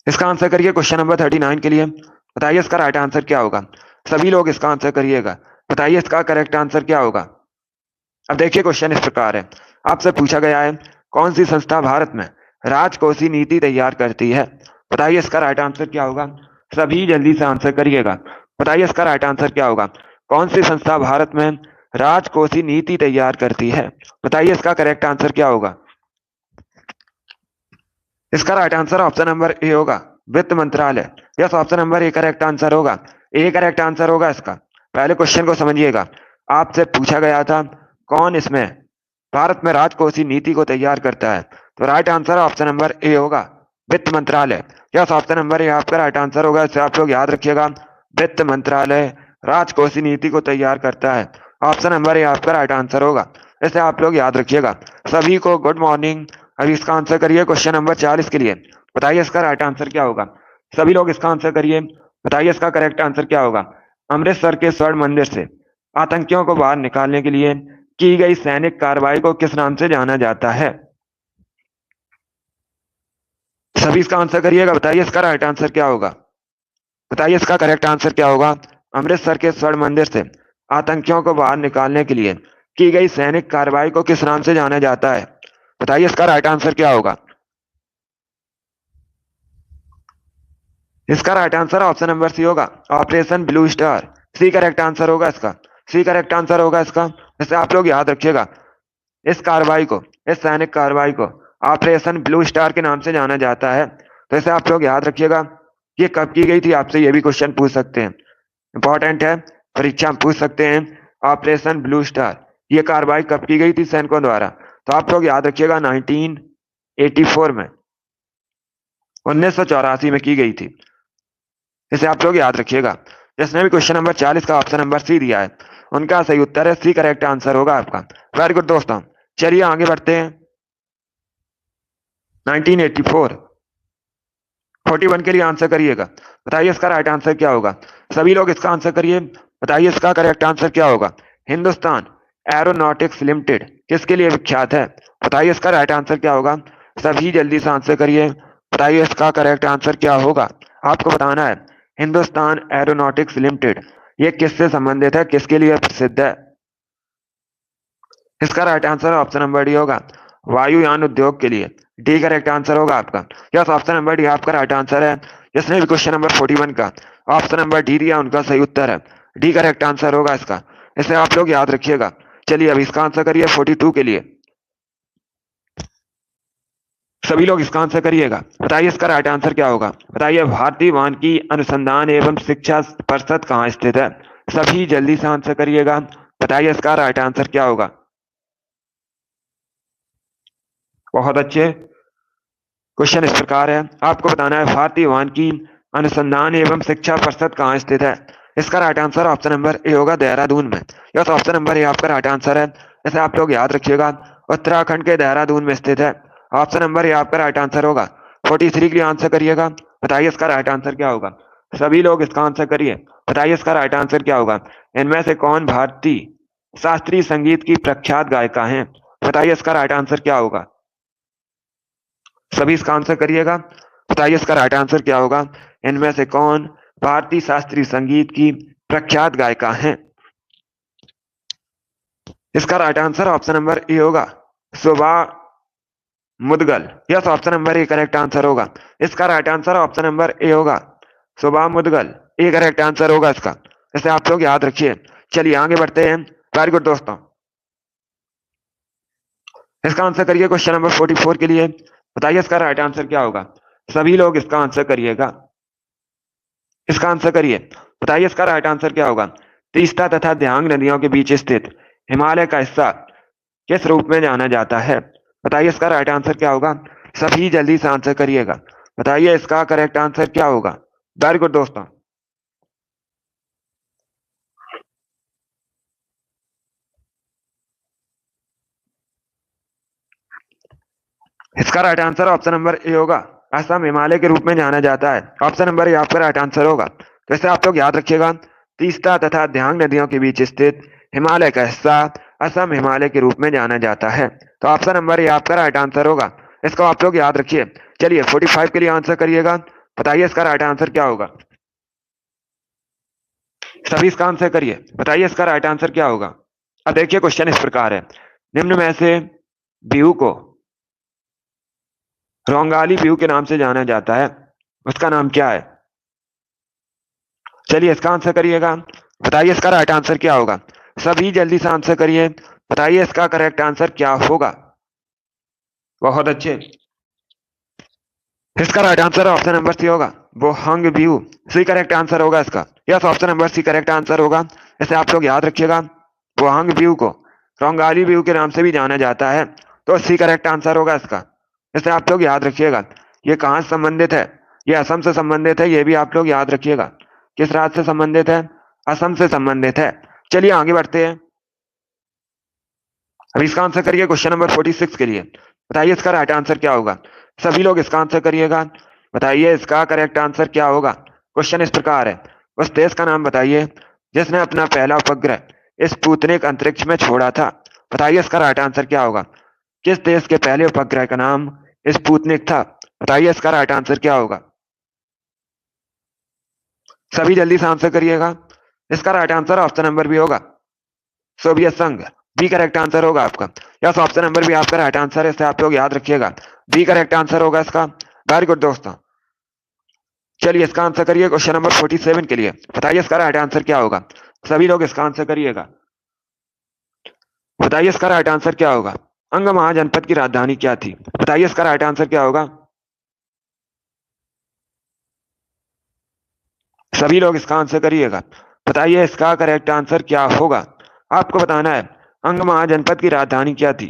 इसका आंसर करिए क्वेश्चन नंबर 39 के लिए। बताइए इसका राइट आंसर क्या होगा। सभी लोग इसका आंसर करिएगा। बताइए इसका करेक्ट आंसर क्या होगा। अब देखिए क्वेश्चन इस प्रकार है। आपसे पूछा गया है, कौन सी संस्था भारत में राजकोषीय नीति तैयार करती है। बताइए इसका राइट आंसर क्या होगा। सभी जल्दी से आंसर करिएगा। बताइए इसका राइट आंसर क्या होगा। कौन सी संस्था भारत में राजकोषीय नीति तैयार करती है। बताइए इसका करेक्ट आंसर क्या होगा। इसका right answer option number A होगा, वित्त मंत्रालय। Yes, option number A correct answer होगा। ए करेक्ट आंसर होगा इसका। पहले क्वेश्चन को समझिएगा। आपसे पूछा गया था कौन इसमें भारत में राजकोषीय नीति को तैयार करता है, तो right answer option number A होगा, वित्त मंत्रालय। यस, ऑप्शन नंबर ए आपका राइट आंसर होगा। इसे आप लोग याद रखिएगा, वित्त मंत्रालय राजकोषीय नीति को तैयार करता है। ऑप्शन नंबर ए आपका राइट आंसर होगा। इसे आप लोग याद रखिएगा। सभी को गुड मॉर्निंग। अभी इसका आंसर करिए क्वेश्चन नंबर 40 के लिए। बताइए इसका राइट आंसर क्या होगा। सभी लोग इसका आंसर करिए। बताइए इसका करेक्ट आंसर क्या होगा। अमृतसर के स्वर्ण मंदिर से आतंकियों को बाहर निकालने के लिए की गई सैनिक कार्रवाई को किस नाम से जाना जाता है। सभी इसका आंसर करिएगा। बताइए इसका राइट आंसर क्या होगा। बताइए इसका करेक्ट आंसर क्या होगा। अमृतसर के स्वर्ण मंदिर से आतंकियों को बाहर निकालने के लिए की गई सैनिक कार्रवाई को किस नाम से जाना जाता है। बताइए इसका राइट आंसर क्या होगा। इसका right answer option number C होगा, Operation Blue Star. C correct answer होगा इसका। सी करेक्ट आंसर होगा इसका। इसे आप लोग याद रखिएगा, इस कार्रवाई को, इस सैनिक कार्रवाई को ऑपरेशन ब्लू स्टार के नाम से जाना जाता है। तो इसे आप लोग याद रखिएगा। ये कब की गई थी, आपसे ये भी क्वेश्चन पूछ सकते हैं, इंपॉर्टेंट है, परीक्षा में पूछ सकते हैं। ऑपरेशन ब्लू स्टार ये कार्रवाई कब की गई थी सैनिकों द्वारा, तो आप लोग याद रखिएगा 1984 में, 1984 में की गई थी। इसे आप लोग याद रखिएगा। जिसने भी क्वेश्चन नंबर 40 का ऑप्शन नंबर सी दिया है, उनका सही उत्तर है सी करेक्ट आंसर होगा आपका। वेरी गुड दोस्तों, चलिए आगे बढ़ते हैं। 1984, 41 के लिए आंसर करिएगा। बताइए इसका राइट आंसर क्या होगा। सभी लोग इसका आंसर करिए। बताइए इसका करेक्ट आंसर क्या होगा। हिंदुस्तान एरोनॉटिक्स लिमिटेड किसके लिए विख्यात है। बताइए इसका राइट आंसर क्या होगा। सभी जल्दी से आंसर करिए। बताइए इसका करेक्ट आंसर क्या होगा। आपको बताना है हिंदुस्तान एरोनॉटिक्स लिमिटेड ये किससे संबंधित है, किसके लिए प्रसिद्ध है। इसका right answer option number D होगा, वायुयान उद्योग के लिए। डी करेक्ट आंसर होगा आपका। यस, ऑप्शन नंबर डी आपका राइट आंसर है। जिसने भी क्वेश्चन नंबर 41 का ऑप्शन नंबर डी दिया, उनका सही उत्तर है डी करेक्ट आंसर होगा इसका। इसे आप लोग याद रखिएगा। चलिए अब इसका आंसर करिए 42 के लिए। सभी लोग इसका आंसर करिएगा। बताइए इसका राइट आंसर क्या होगा। बताइए भारतीय मानकी अनुसंधान एवं शिक्षा परिषद कहाँ स्थित है। सभी जल्दी से आंसर करिएगा। बताइए इसका राइट आंसर क्या होगा। बहुत अच्छे। क्वेश्चन इस प्रकार है, आपको बताना है भारतीय मानकी अनुसंधान एवं शिक्षा परिषद कहाँ स्थित है। इसका right answer option number A होगा, देहरादून में। यस, ऑप्शन नंबर ए आपका राइट आंसर है। इसे आप लोग याद रखिएगा, उत्तराखंड के देहरादून में स्थित है। ऑप्शन नंबर ए आपका राइट आंसर होगा। 43 के लिए आंसर करिएगा। बताइए इसका राइट आंसर क्या होगा। सभी लोग इसका आंसर करिए। बताइए इसका राइट आंसर क्या होगा। इनमें से कौन भारतीय शास्त्रीय संगीत की प्रख्यात गायिका है। बताइए इसका राइट आंसर क्या होगा। सभी इसका आंसर करिएगा। बताइए इसका राइट आंसर क्या होगा। इनमें से कौन भारतीय शास्त्रीय संगीत की प्रख्यात गायिका है। इसका right answer option number A होगा, Shobha Mudgal. Yes, option number A correct answer होगा। इसका right answer option number A होगा, सुबह मुदगल। ए करेक्ट आंसर होगा इसका, इसे आप लोग याद रखिए। चलिए आगे बढ़ते हैं। वेरी गुड दोस्तों, इसका आंसर करिए क्वेश्चन नंबर 44 के लिए। बताइए इसका राइट आंसर क्या होगा। सभी लोग इसका आंसर करिएगा, इसका आंसर करिए। बताइए इसका राइट आंसर क्या होगा। तीस्ता तथा दियांग नदियों के बीच स्थित हिमालय का हिस्सा किस रूप में जाना जाता है। बताइए इसका राइट आंसर क्या होगा। सभी जल्दी से आंसर करिएगा। बताइए इसका करेक्ट आंसर क्या होगा। वेरी गुड दोस्तों, इसका right answer option number A होगा। असम हिमालय के रूप में जाना जाता है। ऑप्शन नंबर ए आपका राइट आंसर होगा। जैसे आप लोग याद रखिएगा, तीस्ता तथा दियांग नदियों के बीच स्थित हिमालय का हिस्सा असम हिमालय के रूप में जाना जाता है। तो ऑप्शन नंबर ए आपका राइट आंसर होगा, इसको आप लोग याद रखिए। चलिए 45 के लिए आंसर करिएगा। बताइए इसका राइट आंसर क्या होगा। सभी इसका आंसर करिए। बताइए इसका राइट आंसर क्या होगा। अब देखिए क्वेश्चन इस प्रकार है, निम्न में से बिहू को रोंगाली बिहू के नाम से जाना जाता है, उसका नाम क्या है। चलिए इसका आंसर करिएगा। बताइए इसका राइट आंसर क्या होगा। सभी जल्दी से आंसर करिए। बताइए इसका करेक्ट आंसर क्या होगा। बहुत अच्छे, इसका right answer option number C होगा, Bohag Bihu. C correct answer होगा इसका। Yes, option number C correct answer होगा। इसे आप लोग याद रखिएगा। बोहंग बिहू को रोंगाली बिहू के नाम से भी जाना जाता है, तो सी करेक्ट आंसर होगा इसका। इसे आप लोग याद रखिएगा। ये कहाँ से संबंधित है। ये असम से संबंधित है, ये भी आप लोग याद रखिएगा। किस राज्य से संबंधित है। असम से संबंधित है। चलिए आगे बढ़ते हैं। अब इसका आंसर करिए क्वेश्चन नंबर 46 के लिए। बताइए इसका राइट आंसर क्या होगा। सभी लोग इसका आंसर करिएगा। बताइए इसका करेक्ट आंसर क्या होगा। क्वेश्चन इस प्रकार है, उस देश का नाम बताइए जिसने अपना पहला उपग्रह स्पुतनिक अंतरिक्ष में छोड़ा था। बताइए इसका राइट आंसर क्या होगा। किस देश के पहले उपग्रह का नाम स्पुतनिक था। बताइए इसका राइट आंसर क्या होगा। सभी जल्दी से आंसर करिएगा। इसका राइट आंसर ऑप्शन नंबर भी होगा, सोवियत संघ। बी करेक्ट आंसर होगा आपका। यस, ऑप्शन नंबर भी आपका राइट आंसर है, इसे आप लोग याद रखिएगा। बी करेक्ट आंसर होगा इसका। वेरी गुड दोस्तों, चलिए इसका आंसर करिए क्वेश्चन नंबर 47 के लिए। बताइए इसका राइट आंसर क्या होगा। सभी लोग इसका आंसर करिएगा। बताइए इसका राइट आंसर क्या होगा। अंग महाजनपद की राजधानी क्या थी। बताइए इसका राइट आंसर क्या होगा। सभी लोग इसका आंसर करिएगा। बताइए इसका करेक्ट आंसर क्या होगा। आपको बताना है अंग महाजनपद की राजधानी क्या थी।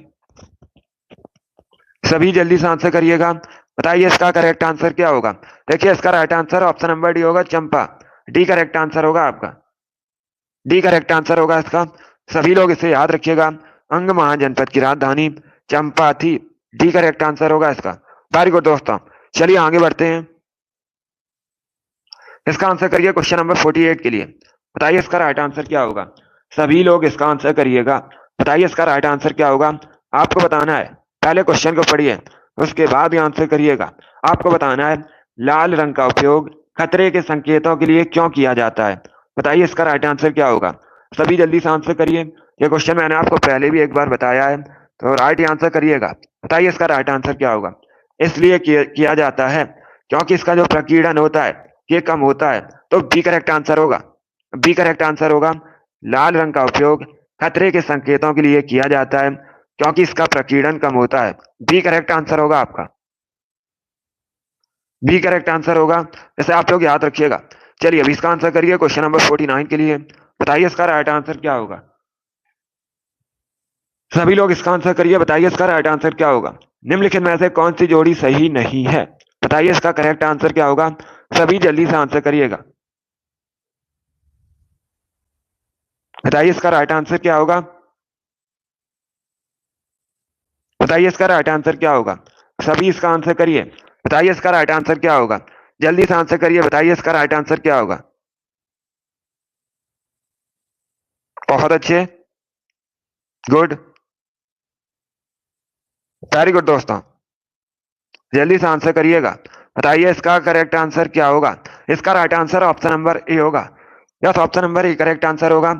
सभी जल्दी से आंसर करिएगा। बताइए इसका करेक्ट आंसर क्या होगा। देखिए इसका right answer option number D होगा, चंपा। डी करेक्ट आंसर होगा आपका। डी करेक्ट आंसर होगा इसका। सभी लोग इसे याद रखिएगा। अंग महाजनपद की राजधानी चंपा थी। डी करेक्ट आंसर होगा इसका। वेरी गुड दोस्तों, चलिए आगे बढ़ते हैं। इसका आंसर करिए क्वेश्चन नंबर 48 के लिए। बताइए इसका राइट आंसर क्या होगा। सभी लोग इसका आंसर करिएगा। बताइए इसका राइट आंसर क्या होगा। आपको बताना है, पहले क्वेश्चन को पढ़िए, उसके बाद ही आंसर करिएगा। आपको बताना है लाल रंग का उपयोग खतरे के संकेतों के लिए क्यों किया जाता है। बताइए इसका राइट आंसर क्या होगा। सभी जल्दी से आंसर करिए। ये क्वेश्चन मैंने आपको पहले भी एक बार बताया है, तो राइट आंसर करिएगा। बताइए इसका राइट आंसर क्या होगा। इसलिए किया जाता है क्योंकि इसका जो प्रकीर्णन होता है ये कम होता है, तो बी करेक्ट आंसर होगा। बी करेक्ट आंसर होगा। लाल रंग का उपयोग खतरे के संकेतों के लिए किया जाता है क्योंकि इसका प्रकीर्णन कम होता है। बी करेक्ट आंसर होगा आपका। बी करेक्ट आंसर होगा, इसे आप लोग याद रखिएगा। चलिए अभी इसका आंसर करिए क्वेश्चन नंबर 49 के लिए। बताइए इसका राइट आंसर क्या होगा। सभी लोग इसका आंसर करिए। बताइए इसका राइट आंसर क्या होगा। निम्नलिखित में से कौन सी जोड़ी सही नहीं है। बताइए इसका करेक्ट आंसर क्या होगा। सभी जल्दी से आंसर करिएगा। बताइए इसका राइट आंसर क्या होगा। बताइए इसका राइट आंसर क्या होगा। सभी इसका आंसर करिए। बताइए इसका राइट आंसर क्या होगा। जल्दी से आंसर करिए। बताइए इसका राइट आंसर क्या होगा। बहुत अच्छे, गुड, वेरी गुड दोस्तों, जल्दी से आंसर करिएगा। बताइए इसका करेक्ट आंसर क्या होगा। इसका right answer option number A होगा। Yes, option number A correct answer होगा।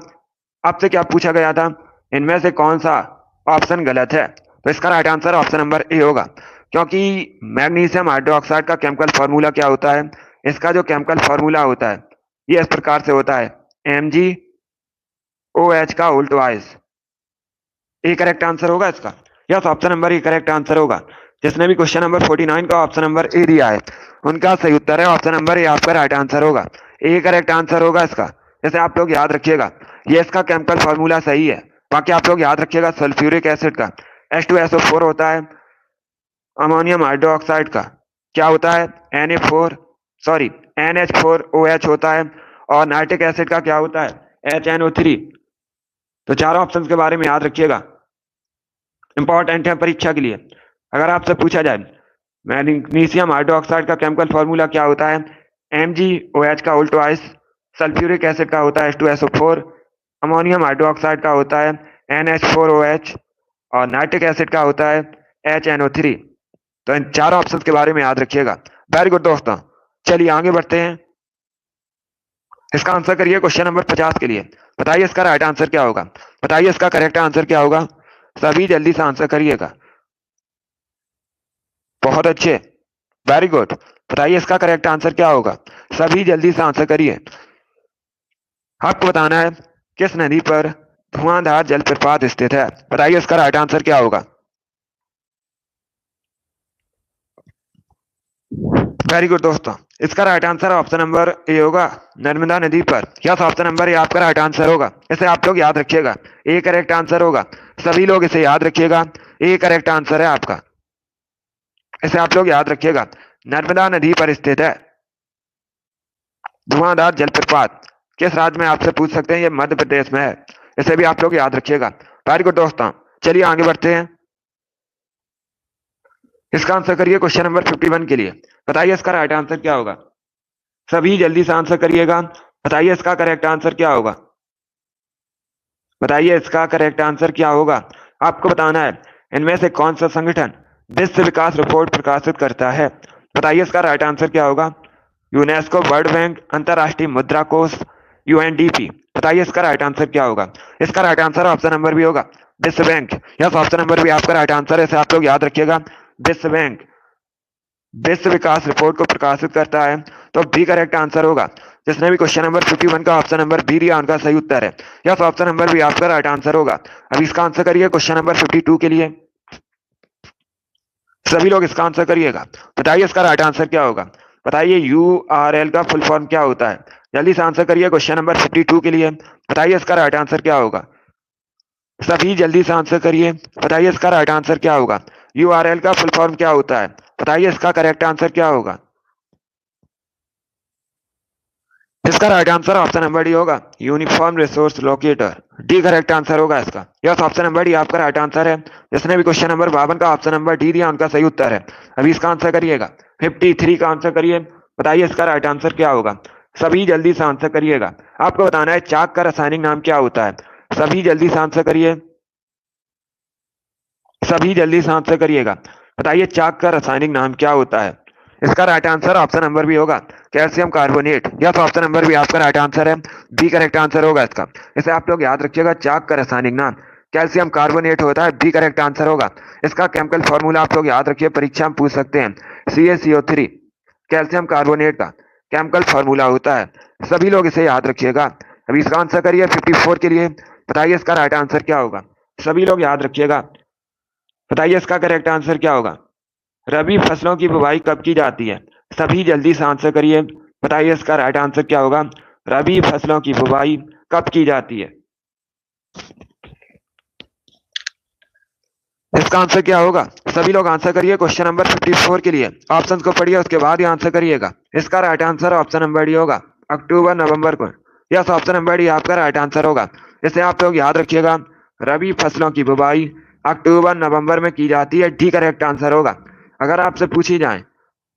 आपसे क्या पूछा गया था, इनमें से कौन सा ऑप्शन गलत है, तो इसका right answer option number A होगा। क्योंकि मैग्नीशियम हाइड्रोक्साइड का केमिकल फॉर्मूला क्या होता है, इसका जो केमिकल फॉर्मूला होता है ये इस प्रकार से होता है, MgOH का उल्टवाइज। ए करेक्ट आंसर होगा इसका। Yes, option number A correct answer होगा। जिसने भी क्वेश्चन नंबर 49 का ऑप्शन नंबर ए दिया है उनका सही उत्तर है ऑप्शन नंबर ए, आपका राइट आंसर होगा। ए करेक्ट आंसर होगा इसका। जैसे आप लोग याद रखिएगा ये इसका केमिकल फॉर्मूला सही है। बाकी आप लोग याद रखिएगा सल्फ्यूरिक एसिड का H2SO4 होता है, अमोनियम हाइड्रोक्साइड का क्या होता है, NH4OH होता है, और नाइट्रिक एसिड का क्या होता है, HNO3। तो चारों ऑप्शन के बारे में याद रखिएगा, इंपॉर्टेंट है परीक्षा के लिए। अगर आपसे पूछा जाए मैग्नीशियम हाइड्रोक्साइड का केमिकल फॉर्मूला क्या होता है, MgOH का उल्टवाइज, सल्फ्यूरिक एसिड का होता है H2SO4, अमोनियम हाइड्रोक्साइड का होता है NH4OH, और नाइट्रिक एसिड का होता है HNO3। तो इन चारों ऑप्शन के बारे में याद रखिएगा। वेरी गुड दोस्तों, चलिए आगे बढ़ते हैं। इसका आंसर करिए क्वेश्चन नंबर 50 के लिए। बताइए इसका राइट आंसर क्या होगा, बताइए इसका करेक्ट आंसर क्या होगा। सभी जल्दी से आंसर करिएगा। बहुत अच्छे, वेरी गुड। बताइए इसका करेक्ट आंसर क्या होगा, सभी जल्दी से आंसर करिए। आपको बताना है किस नदी पर धुआंधार जलप्रपात स्थित है। बताइए इसका राइट आंसर क्या होगा। वेरी गुड दोस्तों, इसका right answer option number A होगा, नर्मदा नदी पर। यस, ऑप्शन नंबर ए आपका राइट आंसर होगा। इसे आप लोग याद रखिएगा, ए करेक्ट आंसर होगा। सभी लोग इसे याद रखिएगा, ए करेक्ट आंसर है आपका। इसे आप लोग याद रखिएगा, नर्मदा नदी पर स्थित है धुआंधार जलप्रपात। किस राज्य में आपसे पूछ सकते हैं, ये मध्य प्रदेश में है। इसे भी आप लोग याद रखिएगा। वेरी गुड दोस्तों, चलिए आगे बढ़ते हैं। इसका आंसर करिए क्वेश्चन नंबर 51 के लिए। बताइए इसका राइट आंसर क्या होगा। सभी जल्दी से आंसर करिएगा। बताइए इसका करेक्ट आंसर क्या होगा। बताइए इसका करेक्ट आंसर क्या होगा। आपको बताना है इनमें से कौन सा संगठन विश्व विकास रिपोर्ट प्रकाशित करता है। बताइए इसका राइट आंसर क्या होगा। यूनेस्को, वर्ल्ड बैंक, अंतरराष्ट्रीय मुद्रा कोष, UNDP। बताइए इसका राइट आंसर क्या होगा। इसका राइट आंसर ऑप्शन नंबर भी होगा, विश्व बैंक। यस, ऑप्शन नंबर भी आपका राइट आंसर है। इसे आप लोग याद रखिएगा, विश्व बैंक विश्व विकास रिपोर्ट को प्रकाशित करता है। तो बी करेक्ट आंसर होगा। जिसने भी क्वेश्चन नंबर 51 का ऑप्शन नंबर बी दिया उनका सही उत्तर है। यस, ऑप्शन नंबर बी आपका राइट आंसर होगा। अब इसका आंसर करिए क्वेश्चन नंबर 52 के लिए। सभी लोग इसका आंसर करिएगा। बताइए इसका राइट आंसर क्या होगा। बताइए URL का फुल फॉर्म क्या होता है। जल्दी से आंसर करिए क्वेश्चन नंबर 52 के लिए। बताइए इसका राइट आंसर क्या होगा। सभी जल्दी से आंसर करिए। बताइए इसका राइट आंसर क्या होगा। URL का फुल फॉर्म क्या होता है। बताइए इसका करेक्ट आंसर क्या होगा। इसका right answer option number D होगा, uniform resource locator. D correct answer होगा इसका। यस, ऑप्शन नंबर डी आपका राइट आंसर है। जिसने भी क्वेश्चन नंबर 52 का ऑप्शन नंबर डी दिया उनका सही उत्तर है। अभी इसका आंसर करिएगा। 53 का आंसर करिए। बताइए इसका राइट आंसर क्या होगा। सभी जल्दी से आंसर करिएगा। आपको बताना है चाक का रासायनिक नाम क्या होता है। सभी जल्दी से आंसर करिए। सभी जल्दी से आंसर करिएगा। बताइए चाक का रासायनिक नाम क्या होता है। इसका राइट आंसर ऑप्शन नंबर भी होगा, calcium carbonate. Yes, option number भी आपका राइट आंसर है। बी करेक्ट आंसर होगा इसका। इसे आप लोग याद रखिएगा, चाक का रासायनिक नाम कैल्शियम कार्बोनेट होता है। बी करेक्ट आंसर होगा। इसका केमिकल फॉर्मूला आप लोग याद रखिए, परीक्षा में पूछ सकते हैं। CaCO3 कैल्शियम कार्बोनेट का केमिकल फॉर्मूला होता है। सभी लोग इसे याद रखिएगा। अभी इसका आंसर करिए 54 के लिए। बताइए इसका राइट आंसर क्या होगा। सभी लोग याद रखिएगा। बताइए इसका करेक्ट आंसर क्या होगा। रबी फसलों की बुवाई कब की जाती है। सभी जल्दी से आंसर करिए। बताइए इसका राइट आंसर क्या होगा। रबी फसलों की बुवाई कब की जाती है। इसका आंसर क्या होगा। सभी लोग आंसर करिए क्वेश्चन नंबर 54 के लिए। ऑप्शन को पढ़िए उसके बाद ही आंसर करिएगा। इसका right answer option number D होगा, अक्टूबर नवंबर को। यस, ऑप्शन नंबर डी आपका राइट आंसर होगा। इसे आप लोग याद रखिएगा, रबी फसलों की बुवाई अक्टूबर नवंबर में की जाती है। डी करेक्ट आंसर होगा। अगर आपसे पूछी जाए,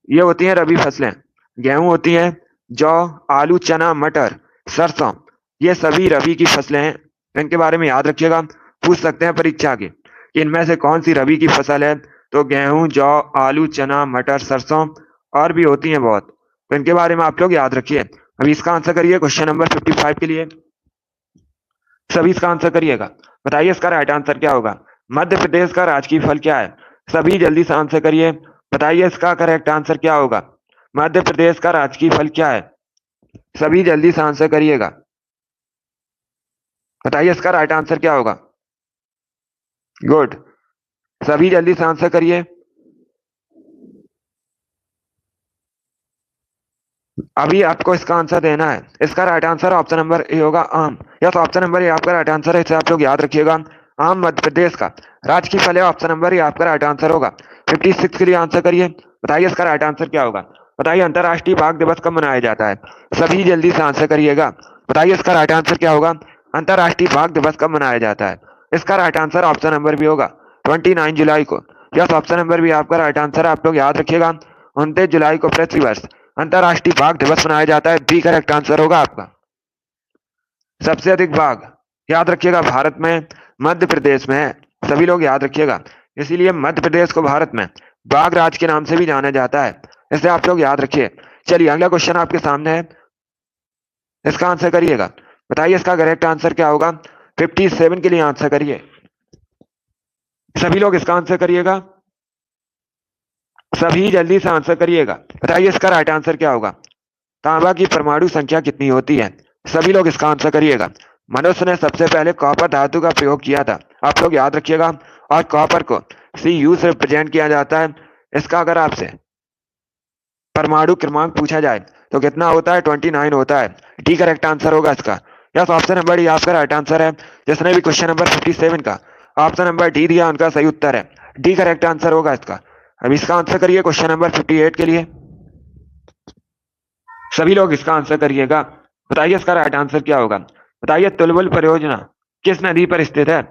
ये होती हैं रबी फसलें, गेहूं होती हैं, जौ, आलू, चना, मटर, सरसों, ये सभी रबी की फसलें हैं। इनके बारे में याद रखिएगा, पूछ सकते हैं परीक्षा के कि इनमें से कौन सी रबी की फसल है। तो गेहूं, जौ, आलू, चना, मटर, सरसों और भी होती हैं बहुत। तो इनके बारे में आप लोग याद रखिए। अभी इसका आंसर करिए क्वेश्चन नंबर 55 के लिए। सभी इसका आंसर करिएगा। बताइए इसका राइट आंसर क्या होगा। मध्य प्रदेश का राजकीय फल क्या है। सभी जल्दी से आंसर करिए। बताइए इसका करेक्ट आंसर क्या होगा। मध्य प्रदेश का राजकीय फल क्या है। सभी जल्दी से आंसर करिएगा। बताइए इसका राइट आंसर क्या होगा। गुड। सभी जल्दी से आंसर करिए। अभी आपको इसका आंसर देना है। इसका right answer option number A होगा आम। यस, ऑप्शन नंबर ए आपका राइट आंसर है, इसे आप लोग याद रखिएगा। आम मध्य प्रदेश का राजकीय फल है। ऑप्शन नंबर ए आपका राइट आंसर होगा। 56 के लिए आंसर करिए। बताइए इसका राइट आंसर क्या होगा। बताइए अंतर्राष्ट्रीय बाघ दिवस कब मनाया जाता है। सभी जल्दी से आंसर करिएगा। बताइए इसका राइट आंसर क्या होगा। अंतर्राष्ट्रीय बाघ दिवस कब मनाया जाता है। इसका right answer option number B होगा 29 जुलाई को। यस, ऑप्शन नंबर बी आपका राइट आंसर है, आप लोग याद रखिएगा। 29 जुलाई को प्रति वर्ष अंतर्राष्ट्रीय बाघ दिवस मनाया जाता है। बी करेक्ट आंसर होगा आपका। सबसे अधिक बाघ याद रखिएगा भारत में मध्य प्रदेश में है। सभी लोग याद रखिएगा। इसीलिए मध्य प्रदेश को भारत में बाघ राज के नाम से भी जाना जाता है। इसे आप लोग याद रखिए। चलिए अगला क्वेश्चन आपके सामने है, इसका आंसर करिएगा। बताइए इसका करेक्ट आंसर क्या होगा। 57 के लिए आंसर करिए। सभी लोग इसका आंसर करिएगा। सभी जल्दी से आंसर करिएगा। बताइए इसका राइट आंसर क्या होगा। तांबा की परमाणु संख्या कितनी होती है। सभी लोग इसका आंसर करिएगा। मनुष्य ने सबसे पहले कॉपर धातु का प्रयोग किया था, आप लोग याद रखिएगा। और कॉपर को Cu से रिप्रेजेंट किया जाता है। इसका अगर आपसे परमाणु क्रमांक पूछा जाए तो कितना होता है, 29 होता है। डी करेक्ट आंसर होगा इसका। यस, ऑप्शन नंबर डी आपका राइट आंसर है। जिसने भी क्वेश्चन नंबर 57 का ऑप्शन नंबर डी दिया उनका सही उत्तर है। डी करेक्ट आंसर होगा इसका। अब इसका आंसर करिए क्वेश्चन नंबर 58 के लिए। सभी लोग इसका आंसर करिएगा। बताइए इसका राइट आंसर क्या होगा। बताइए तुलबुल परियोजना किस नदी पर स्थित है।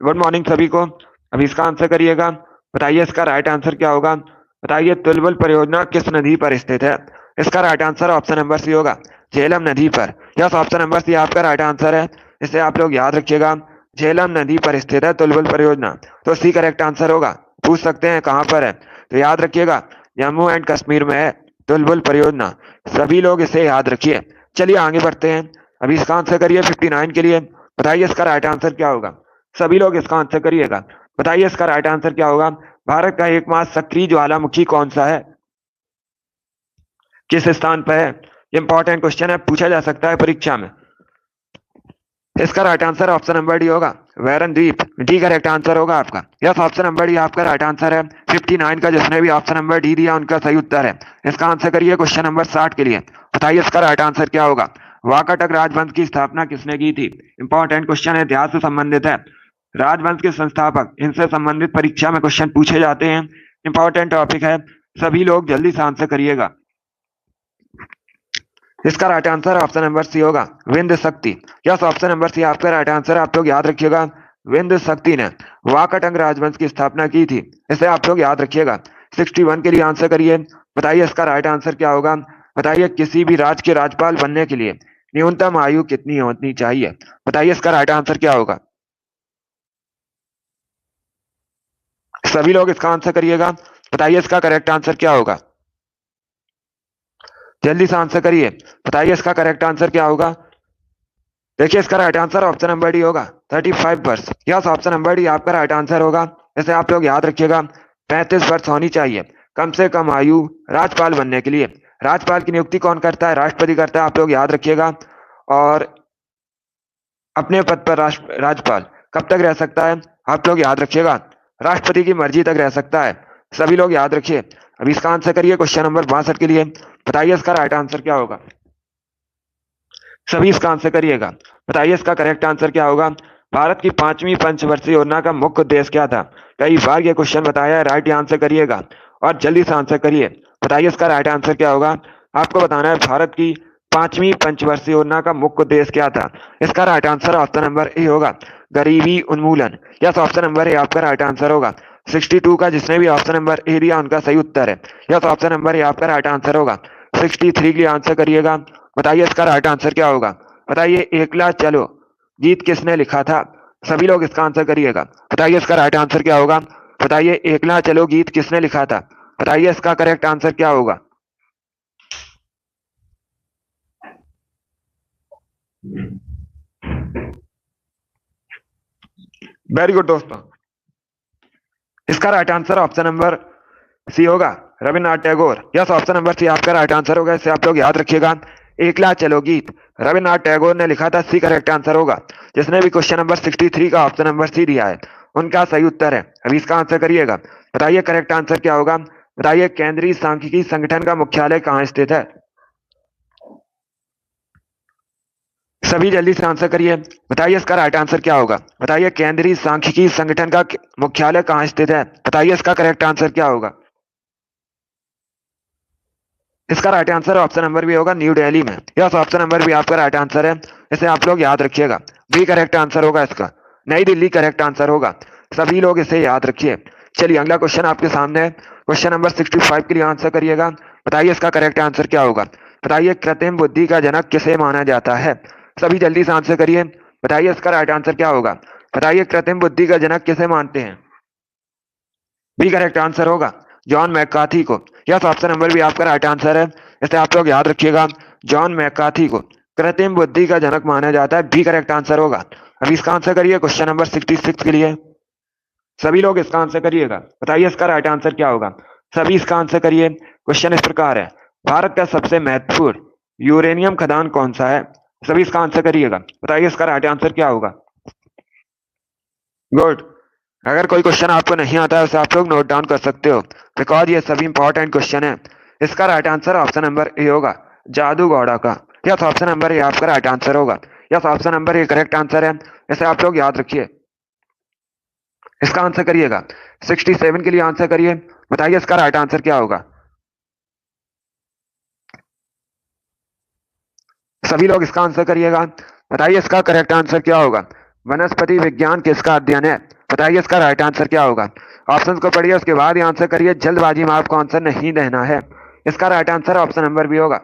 गुड मॉर्निंग सभी को। अब इसका आंसर करिएगा। बताइए इसका राइट आंसर क्या होगा। बताइए तुलबुल परियोजना किस नदी पर स्थित है। इसका right answer option number C होगा, झेलम नदी पर। यस, ऑप्शन नंबर सी आपका राइट आंसर है, इसे आप लोग याद रखिएगा। झेलम नदी पर स्थित है तुलबुल परियोजना, तो सी करेक्ट आंसर होगा। पूछ सकते हैं कहां पर है, तो याद रखिएगा जम्मू एंड कश्मीर में है तुलबुल परियोजना। सभी लोग इसे याद रखिए। चलिए आगे बढ़ते हैं। अभी इसका आंसर करिए 59 के लिए। बताइए इसका राइट आंसर क्या होगा। सभी लोग इसका आंसर करिएगा। बताइए इसका राइट आंसर क्या होगा। भारत का एकमात्र सक्रिय ज्वालामुखी कौन सा है, किस स्थान पर है। इंपॉर्टेंट क्वेश्चन है, पूछा जा सकता है परीक्षा में। इसका right answer option number D होगा, वैरन द्वीप। डी करेक्ट आंसर होगा आपका। यस, ऑप्शन नंबर डी आपका राइट आंसर है। 59 का जिसने भी ऑप्शन नंबर डी दिया उनका सही उत्तर है। इसका आंसर करिए क्वेश्चन नंबर 60 के लिए। बताइए इसका राइट आंसर क्या होगा। वाकाटक राजवंश की स्थापना किसने की थी। इंपॉर्टेंट क्वेश्चन है, इतिहास से संबंधित है। राजवंश के संस्थापक, इनसे संबंधित परीक्षा में क्वेश्चन पूछे जाते हैं। इंपॉर्टेंट टॉपिक है, सभी लोग जल्दी से आंसर करिएगा। इसका right answer option number C होगा, विंध्य शक्ति। यस, ऑप्शन नंबर सी आपका राइट आंसर है, आप लोग याद रखिएगा। विंध्य शक्ति ने वाकाटक राजवंश की स्थापना की थी, इसे आप लोग याद रखिएगा। 61 के लिए आंसर करिए। बताइए इसका राइट आंसर क्या होगा। बताइए किसी भी राज्य के राज्यपाल बनने के लिए न्यूनतम आयु कितनी होनी चाहिए। बताइए इसका राइट आंसर क्या होगा। सभी लोग इसका आंसर करिएगा। बताइए इसका करेक्ट आंसर क्या होगा। जल्दी से आंसर करिए। बताइए इसका करेक्ट आंसर क्या होगा। देखिए इसका right answer option number D होगा, 35 वर्ष। यस, ऑप्शन नंबर डी आपका राइट आंसर होगा, इसे आप लोग याद रखिएगा। 35 वर्ष होनी चाहिए कम से कम आयु राज्यपाल बनने के लिए। राज्यपाल की नियुक्ति कौन करता है, राष्ट्रपति करता है, आप लोग याद रखिएगा। और अपने पद पर राज्यपाल कब तक रह सकता है, आप लोग याद रखिएगा। राष्ट्रपति की मर्जी तक रह सकता है। सभी लोग याद रखिए। अब इसका आंसर करिए क्वेश्चन नंबर 62 के लिए। बताइए इसका राइट आंसर क्या होगा। सभी इसका आंसर करिएगा। बताइए इसका करेक्ट आंसर क्या होगा। भारत की 5वीं पंचवर्षीय योजना का मुख्य उद्देश्य क्या था। कई बार ये क्वेश्चन बताया है, राइट आंसर करिएगा और जल्दी से आंसर करिए। बताइए इसका राइट आंसर क्या होगा। आपको बताना है भारत की 5वीं पंचवर्षीय योजना का मुख्य उद्देश्य क्या था। इसका right answer option number A होगा, गरीबी उन्मूलन। यस, ऑप्शन नंबर ए आपका राइट आंसर होगा। 62 का जिसने भी ऑप्शन नंबर ए दिया उनका सही उत्तर है। यस, ऑप्शन नंबर ए आपका राइट आंसर होगा। 63 के लिए आंसर करिएगा। बताइए इसका राइट आंसर क्या होगा। बताइए एकला चलो गीत किसने लिखा था। सभी लोग इसका आंसर करिएगा। बताइए इसका राइट आंसर क्या होगा। बताइए एकला चलो गीत किसने लिखा था। बताइए इसका करेक्ट आंसर क्या होगा। वेरी गुड दोस्तों, इसका right answer option number C होगा, Rabindranath Tagore. Yes, option number C आपका राइट आंसर होगा, इसे आप लोग याद रखिएगा। एकला चलो गीत रविन्द्रनाथ टैगोर ने लिखा था, सी करेक्ट आंसर होगा। जिसने भी क्वेश्चन नंबर 63 का ऑप्शन नंबर सी दिया है उनका सही उत्तर है। अभी इसका आंसर करिएगा, बताइए करेक्ट आंसर क्या होगा। बताइए केंद्रीय सांख्यिकी संगठन का मुख्यालय कहाँ स्थित है। सभी जल्दी से आंसर करिए, बताइए इसका राइट आंसर क्या होगा। बताइए केंद्रीय सांख्यिकी संगठन का मुख्यालय कहाँ स्थित है। बताइए इसका करेक्ट आंसर क्या होगा। इसका राइट आंसर ऑप्शन नंबर भी होगा, न्यू दिल्ली में। यस, ऑप्शन नंबर भी आपका राइट आंसर है, इसे आप लोग याद रखिएगा। बी करेक्ट आंसर होगा इसका, नई दिल्ली करेक्ट आंसर होगा। सभी लोग इसे याद रखिए। चलिए अगला क्वेश्चन आपके सामने है, क्वेश्चन नंबर 65 के लिए आंसर करिएगा। बताइए इसका करेक्ट आंसर क्या होगा। बताइए कृत्रिम बुद्धि का जनक किसे माना जाता है। सभी जल्दी से आंसर करिए, बताइए इसका राइट आंसर क्या होगा। बताइए कृत्रिम बुद्धि का जनक किसे मानते हैं। बी करेक्ट आंसर होगा, जॉन मैकार्थी को। यस, ऑप्शन नंबर भी आपका राइट आंसर है, इसे आप लोग याद रखिएगा। जॉन मैकार्थी को कृत्रिम बुद्धि का जनक माना जाता है, बी करेक्ट आंसर होगा। अभी इसका आंसर करिए क्वेश्चन नंबर 66 के लिए। सभी लोग इसका आंसर करिएगा, बताइए इसका राइट आंसर क्या होगा। सभी इसका आंसर करिए। क्वेश्चन इस प्रकार है, भारत का सबसे महत्वपूर्ण यूरेनियम खदान कौन सा है। सभी इसका आंसर करिएगा, बताइए इसका राइट आंसर क्या होगा। गुड। अगर कोई क्वेश्चन आपको नहीं आता है उसे आप लोग नोट डाउन कर सकते हो, बिकॉज ये सभी इंपॉर्टेंट क्वेश्चन है। इसका right answer option number A होगा, जादूगौड़ा का। यस, ऑप्शन नंबर ए आपका राइट आंसर होगा। Yes, option number A correct answer है, इसे आप लोग याद रखिए। इसका आंसर करिएगा, 67 के लिए आंसर करिए, बताइए इसका राइट आंसर क्या होगा। सभी लोग इसका आंसर करिएगा, बताइए इसका करेक्ट आंसर क्या होगा। वनस्पति विज्ञान किसका अध्ययन है। बताइए इसका राइट आंसर क्या होगा। ऑप्शन को पढ़िए, उसके बाद ही आंसर करिए, जल्दबाजी में आपको आंसर नहीं देना है। इसका right answer option number B होगा,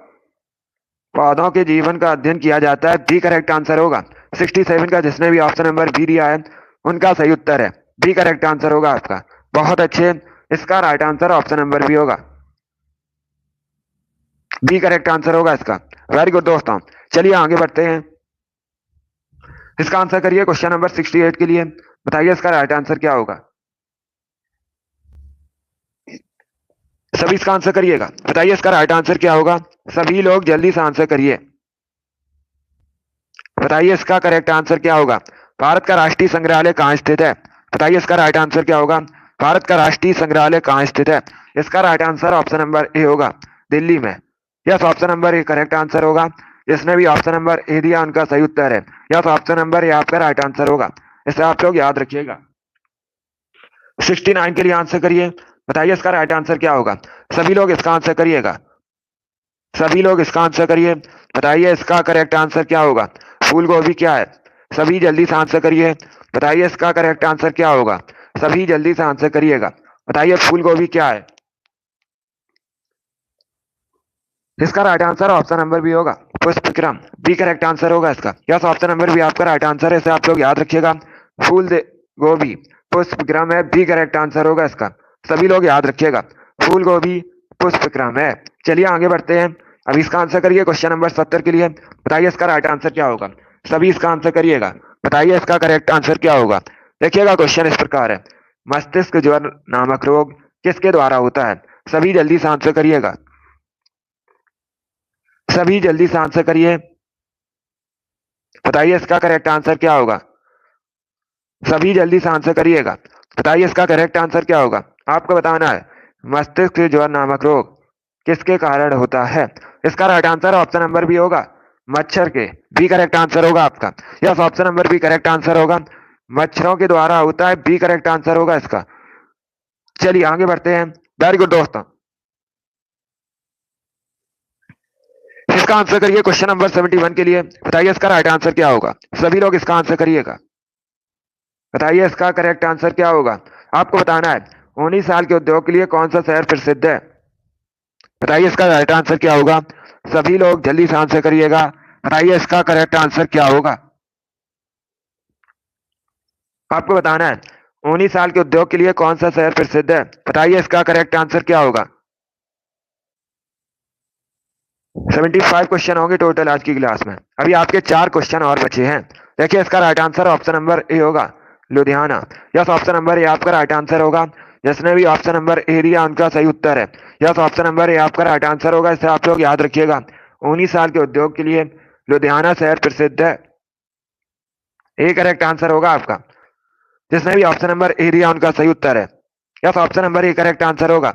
पौधों के जीवन का अध्ययन किया जाता है, बी करेक्ट आंसर होगा। 67 का जिसने भी ऑप्शन नंबर बी दिया है उनका सही उत्तर है, बी करेक्ट आंसर होगा आपका। बहुत अच्छे, इसका right answer option number B होगा, बी करेक्ट आंसर होगा इसका। वेरी गुड दोस्तों, चलिए आगे बढ़ते हैं। इसका आंसर करिए क्वेश्चन नंबर 68 के लिए, बताइए इसका राइट आंसर क्या होगा। सभी इसका आंसर करिएगा, बताइए इसका राइट आंसर क्या होगा। सभी लोग जल्दी से आंसर करिए, बताइए इसका करेक्ट आंसर क्या होगा। भारत का राष्ट्रीय संग्रहालय कहाँ स्थित है। बताइए इसका राइट आंसर क्या होगा। भारत का राष्ट्रीय संग्रहालय कहाँ स्थित है। इसका right answer option number A होगा, दिल्ली में। Yes, option number A correct answer होगा, जिसने भी ऑप्शन नंबर ए दिया उनका सही उत्तर है। यस, ऑप्शन नंबर ए आपका राइट आंसर होगा, इसे आप लोग याद रखिएगा। 69 के लिए आंसर करिए, बताइए इसका राइट आंसर क्या होगा। सभी लोग इसका आंसर करिएगा, सभी लोग इसका आंसर करिए, बताइए इसका करेक्ट आंसर क्या होगा। फूल गोभी क्या है। सभी जल्दी से आंसर करिए, बताइए इसका करेक्ट आंसर क्या होगा। सभी जल्दी से आंसर करिएगा, बताइए फूल गोभी क्या है। इसका right answer option number B होगा, पुष्पक्रम, बी करेक्ट आंसर होगा इसका। यस, ऑप्शन नंबर बी आपका राइट आंसर है, इसे आप लोग याद रखिएगा। फूल गोभी पुष्पक्रम है, बी करेक्ट आंसर होगा इसका। सभी लोग याद रखिएगा, फूल गोभी पुष्पक्रम है। चलिए आगे बढ़ते हैं। अभी इसका आंसर करिए क्वेश्चन नंबर 70 के लिए, बताइए इसका राइट आंसर क्या होगा। सभी इसका आंसर करिएगा, बताइए इसका करेक्ट आंसर क्या होगा। देखिएगा क्वेश्चन इस प्रकार है, मस्तिष्क ज्वर नामक रोग किसके द्वारा होता है। सभी जल्दी से आंसर करिएगा, सभी जल्दी से आंसर करिए, बताइए इसका करेक्ट आंसर क्या होगा। सभी जल्दी से आंसर करिएगा, बताइए इसका करेक्ट आंसर क्या होगा। आपको बताना है मस्तिष्क ज्वर नामक रोग किसके कारण होता है। इसका right answer option number B होगा, मच्छर के, बी करेक्ट आंसर होगा आपका। Yes, option number B correct answer होगा, मच्छरों के द्वारा होता है, बी करेक्ट आंसर होगा इसका। चलिए आगे बढ़ते हैं। वेरी गुड दोस्तों, इसका आंसर करिए क्वेश्चन नंबर 71 के लिए, बताइए इसका राइट आंसर क्या होगा। सभी लोग इसका आंसर करिएगा, बताइए इसका करेक्ट आंसर क्या होगा। आपको बताना है 19 साल के उद्योग के लिए कौन सा शहर प्रसिद्ध है। बताइए इसका राइट आंसर क्या होगा। सभी लोग जल्दी से आंसर करिएगा, बताइए इसका करेक्ट आंसर क्या होगा। आपको बताना है 19 साल के उद्योग के लिए कौन सा शहर प्रसिद्ध है। बताइए इसका करेक्ट आंसर क्या होगा। 75 क्वेश्चन होंगे टोटल आज की क्लास में, अभी आपके 4 क्वेश्चन और बचे हैं। देखिए इसका right answer option number A होगा, Ludhiana. Yes, option number A आपका राइट आंसर होगा, जिसने भी ऑप्शन नंबर ए दिया उनका सही उत्तर है। यस, ऑप्शन नंबर ए आपका राइट आंसर होगा। इसे आप लोग याद रखिएगा। 19 साल के उद्योग के लिए लुधियाना शहर प्रसिद्ध है। ए करेक्ट आंसर होगा आपका। जिसने भी ऑप्शन नंबर ए दिया उनका सही उत्तर है। Yes, option number A correct answer होगा।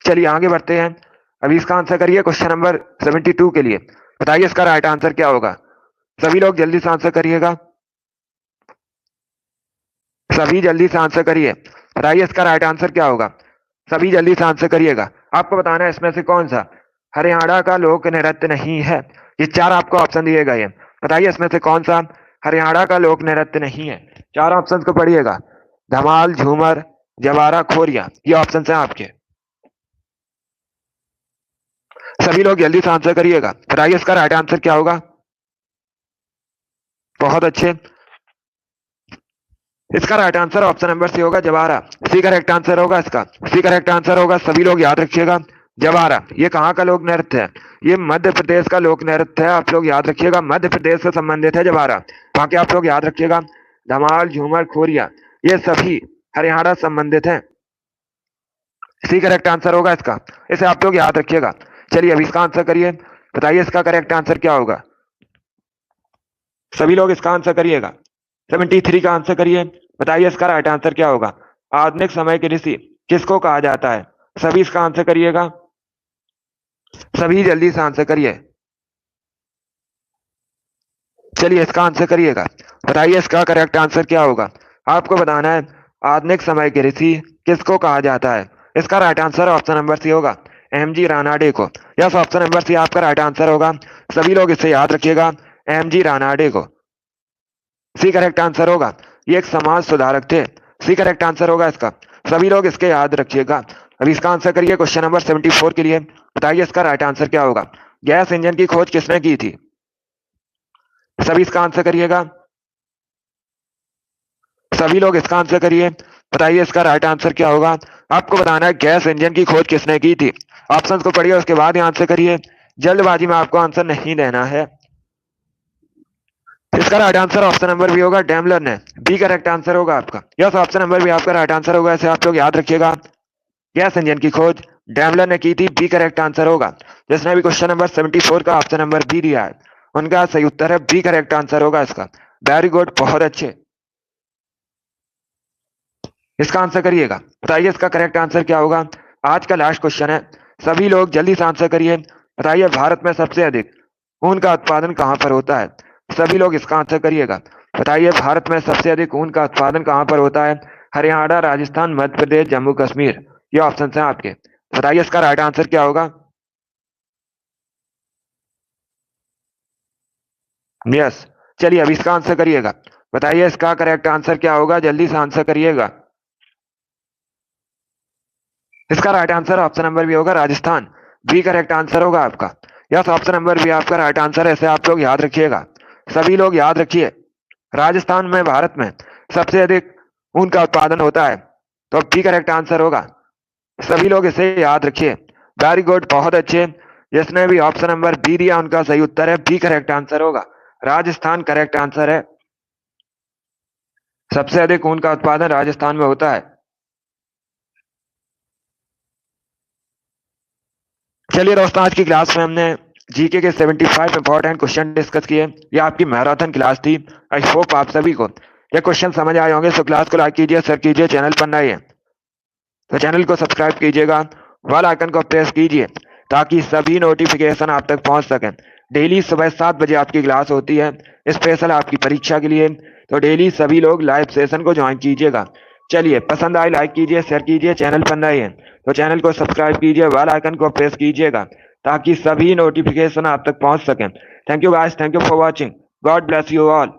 चलिए आगे बढ़ते हैं। अभी इसका आंसर करिए क्वेश्चन नंबर 72 के लिए। बताइए इसका राइट आंसर क्या होगा। सभी लोग जल्दी से आंसर करिएगा। सभी जल्दी से आंसर करिए। बताइए इसका राइट आंसर क्या होगा। सभी जल्दी से आंसर करिएगा। आपको बताना है इसमें से कौन सा हरियाणा का लोक नृत्य नहीं है। ये चार आपको ऑप्शन दिए गए हैं। बताइए इसमें से कौन सा हरियाणा का लोक नृत्य नहीं है। चार ऑप्शन को पढ़िएगा। धमाल, झूमर, जवारा, खोरिया। ये ऑप्शन है आपके। सभी लोग जल्दी से आंसर करिएगा। बताइए इसका राइट आंसर क्या होगा। बहुत अच्छे। इसका right answer option number C होगा, जवारा। सी करेक्ट आंसर होगा इसका। सी करेक्ट आंसर होगा। सभी लोग याद रखिएगा। जवारा ये कहाँ का लोक नृत्य है। ये मध्य प्रदेश का लोक नृत्य है। आप लोग याद रखिएगा। मध्य प्रदेश से संबंधित है जवारा। बाकी आप लोग याद रखिएगा। धमाल, झूमर, खोरिया ये सभी हरियाणा संबंधित है। सी करेक्ट आंसर होगा इसका। इसे आप लोग याद रखिएगा। चलिए अभी इसका आंसर करिए। बताइए इसका करेक्ट आंसर क्या होगा। सभी लोग इसका आंसर करिएगा। 73 का आंसर करिए। बताइए इसका राइट आंसर क्या होगा। आधुनिक समय के ऋषि किसको कहा जाता है। सभी इसका आंसर करिएगा। सभी जल्दी से आंसर करिए। चलिए इसका आंसर करिएगा। बताइए इसका करेक्ट आंसर क्या होगा। आपको बताना है आधुनिक समय के ऋषि किसको कहा जाता है। इसका right answer option number C होगा, एम.जी. रानाडे को। यस, ऑप्शन नंबर सी आपका राइट आंसर होगा। सभी लोग इसे याद रखिएगा। एम.जी. रानाडे को सी करेक्ट आंसर होगा। ये एक समाज सुधारक थे। सी करेक्ट आंसर होगा इसका। सभी लोग इसके याद रखिएगा। अभी इसका आंसर करिए क्वेश्चन नंबर 74 के लिए। बताइए इसका राइट आंसर क्या होगा। गैस इंजन की खोज किसने की थी। सभी इसका आंसर करिएगा। सभी लोग इसका आंसर करिए। बताइए इसका राइट आंसर क्या होगा। आपको बताना है गैस इंजन की खोज किसने की थी। ऑप्शंस को पढ़िए उसके बाद ही आंसर करिए। जल्दबाजी में आपको आंसर नहीं देना है। इसका right answer option number B होगा, डेमलर ने। बी करेक्ट आंसर होगा आपका। यस, ऑप्शन नंबर बी आपका राइट आंसर होगा। इसे आप लोग याद रखिएगा। गैस इंजन की खोज डेमलर ने की थी। बी करेक्ट आंसर होगा। जिसने भी क्वेश्चन नंबर 74 का ऑप्शन नंबर बी दिया है उनका सही उत्तर है बी करेक्ट आंसर होगा इसका। वेरी गुड, बहुत अच्छे। इसका आंसर करिएगा। बताइए इसका करेक्ट आंसर क्या होगा। आज का लास्ट क्वेश्चन है। सभी लोग जल्दी से आंसर करिए। बताइए भारत में सबसे अधिक ऊन का उत्पादन कहां पर होता है। सभी लोग इसका आंसर करिएगा। बताइए भारत में सबसे अधिक ऊन का उत्पादन कहां पर होता है। हरियाणा, राजस्थान, मध्य प्रदेश, जम्मू कश्मीर। ये ऑप्शन है आपके। बताइए इसका राइट आंसर क्या होगा। यस, चलिए अभी इसका आंसर करिएगा। बताइए इसका करेक्ट आंसर क्या होगा। जल्दी से आंसर करिएगा। इसका right answer option number B होगा, राजस्थान। बी करेक्ट आंसर होगा आपका। यस, ऑप्शन नंबर बी आपका राइट आंसर है। इसे आप लोग याद रखिएगा। सभी लोग याद रखिए। राजस्थान में भारत में सबसे अधिक ऊन का उत्पादन होता है तो बी करेक्ट आंसर होगा। सभी लोग इसे याद रखिए। वेरी गुड, बहुत अच्छे। जिसने भी ऑप्शन नंबर बी दिया उनका सही उत्तर है बी करेक्ट आंसर होगा। राजस्थान करेक्ट आंसर है। सबसे अधिक ऊन का उत्पादन राजस्थान में होता है। चलिए दोस्तों, आज की क्लास में हमने जीके के 75 इंपॉर्टेंट क्वेश्चन डिस्कस किए। ये आपकी मैराथन क्लास थी। आई होप आप सभी को ये क्वेश्चन समझ आए होंगे। सो क्लास को लाइक कीजिए, शेयर कीजिए। चैनल पर नए हैं तो चैनल को सब्सक्राइब कीजिएगा। बेल आइकन को प्रेस कीजिए ताकि सभी नोटिफिकेशन आप तक पहुंच सकें। डेली सुबह 7 बजे आपकी क्लास होती है स्पेशल आपकी परीक्षा के लिए। तो डेली सभी लोग लाइव सेशन को ज्वाइन कीजिएगा। चलिए, पसंद आए लाइक कीजिए, शेयर कीजिए। चैनल पर नए हैं तो चैनल को सब्सक्राइब कीजिए, बेल आइकन को प्रेस कीजिएगा ताकि सभी नोटिफिकेशन आप तक पहुंच सकें। Thank you guys, thank you for watching. God bless you all.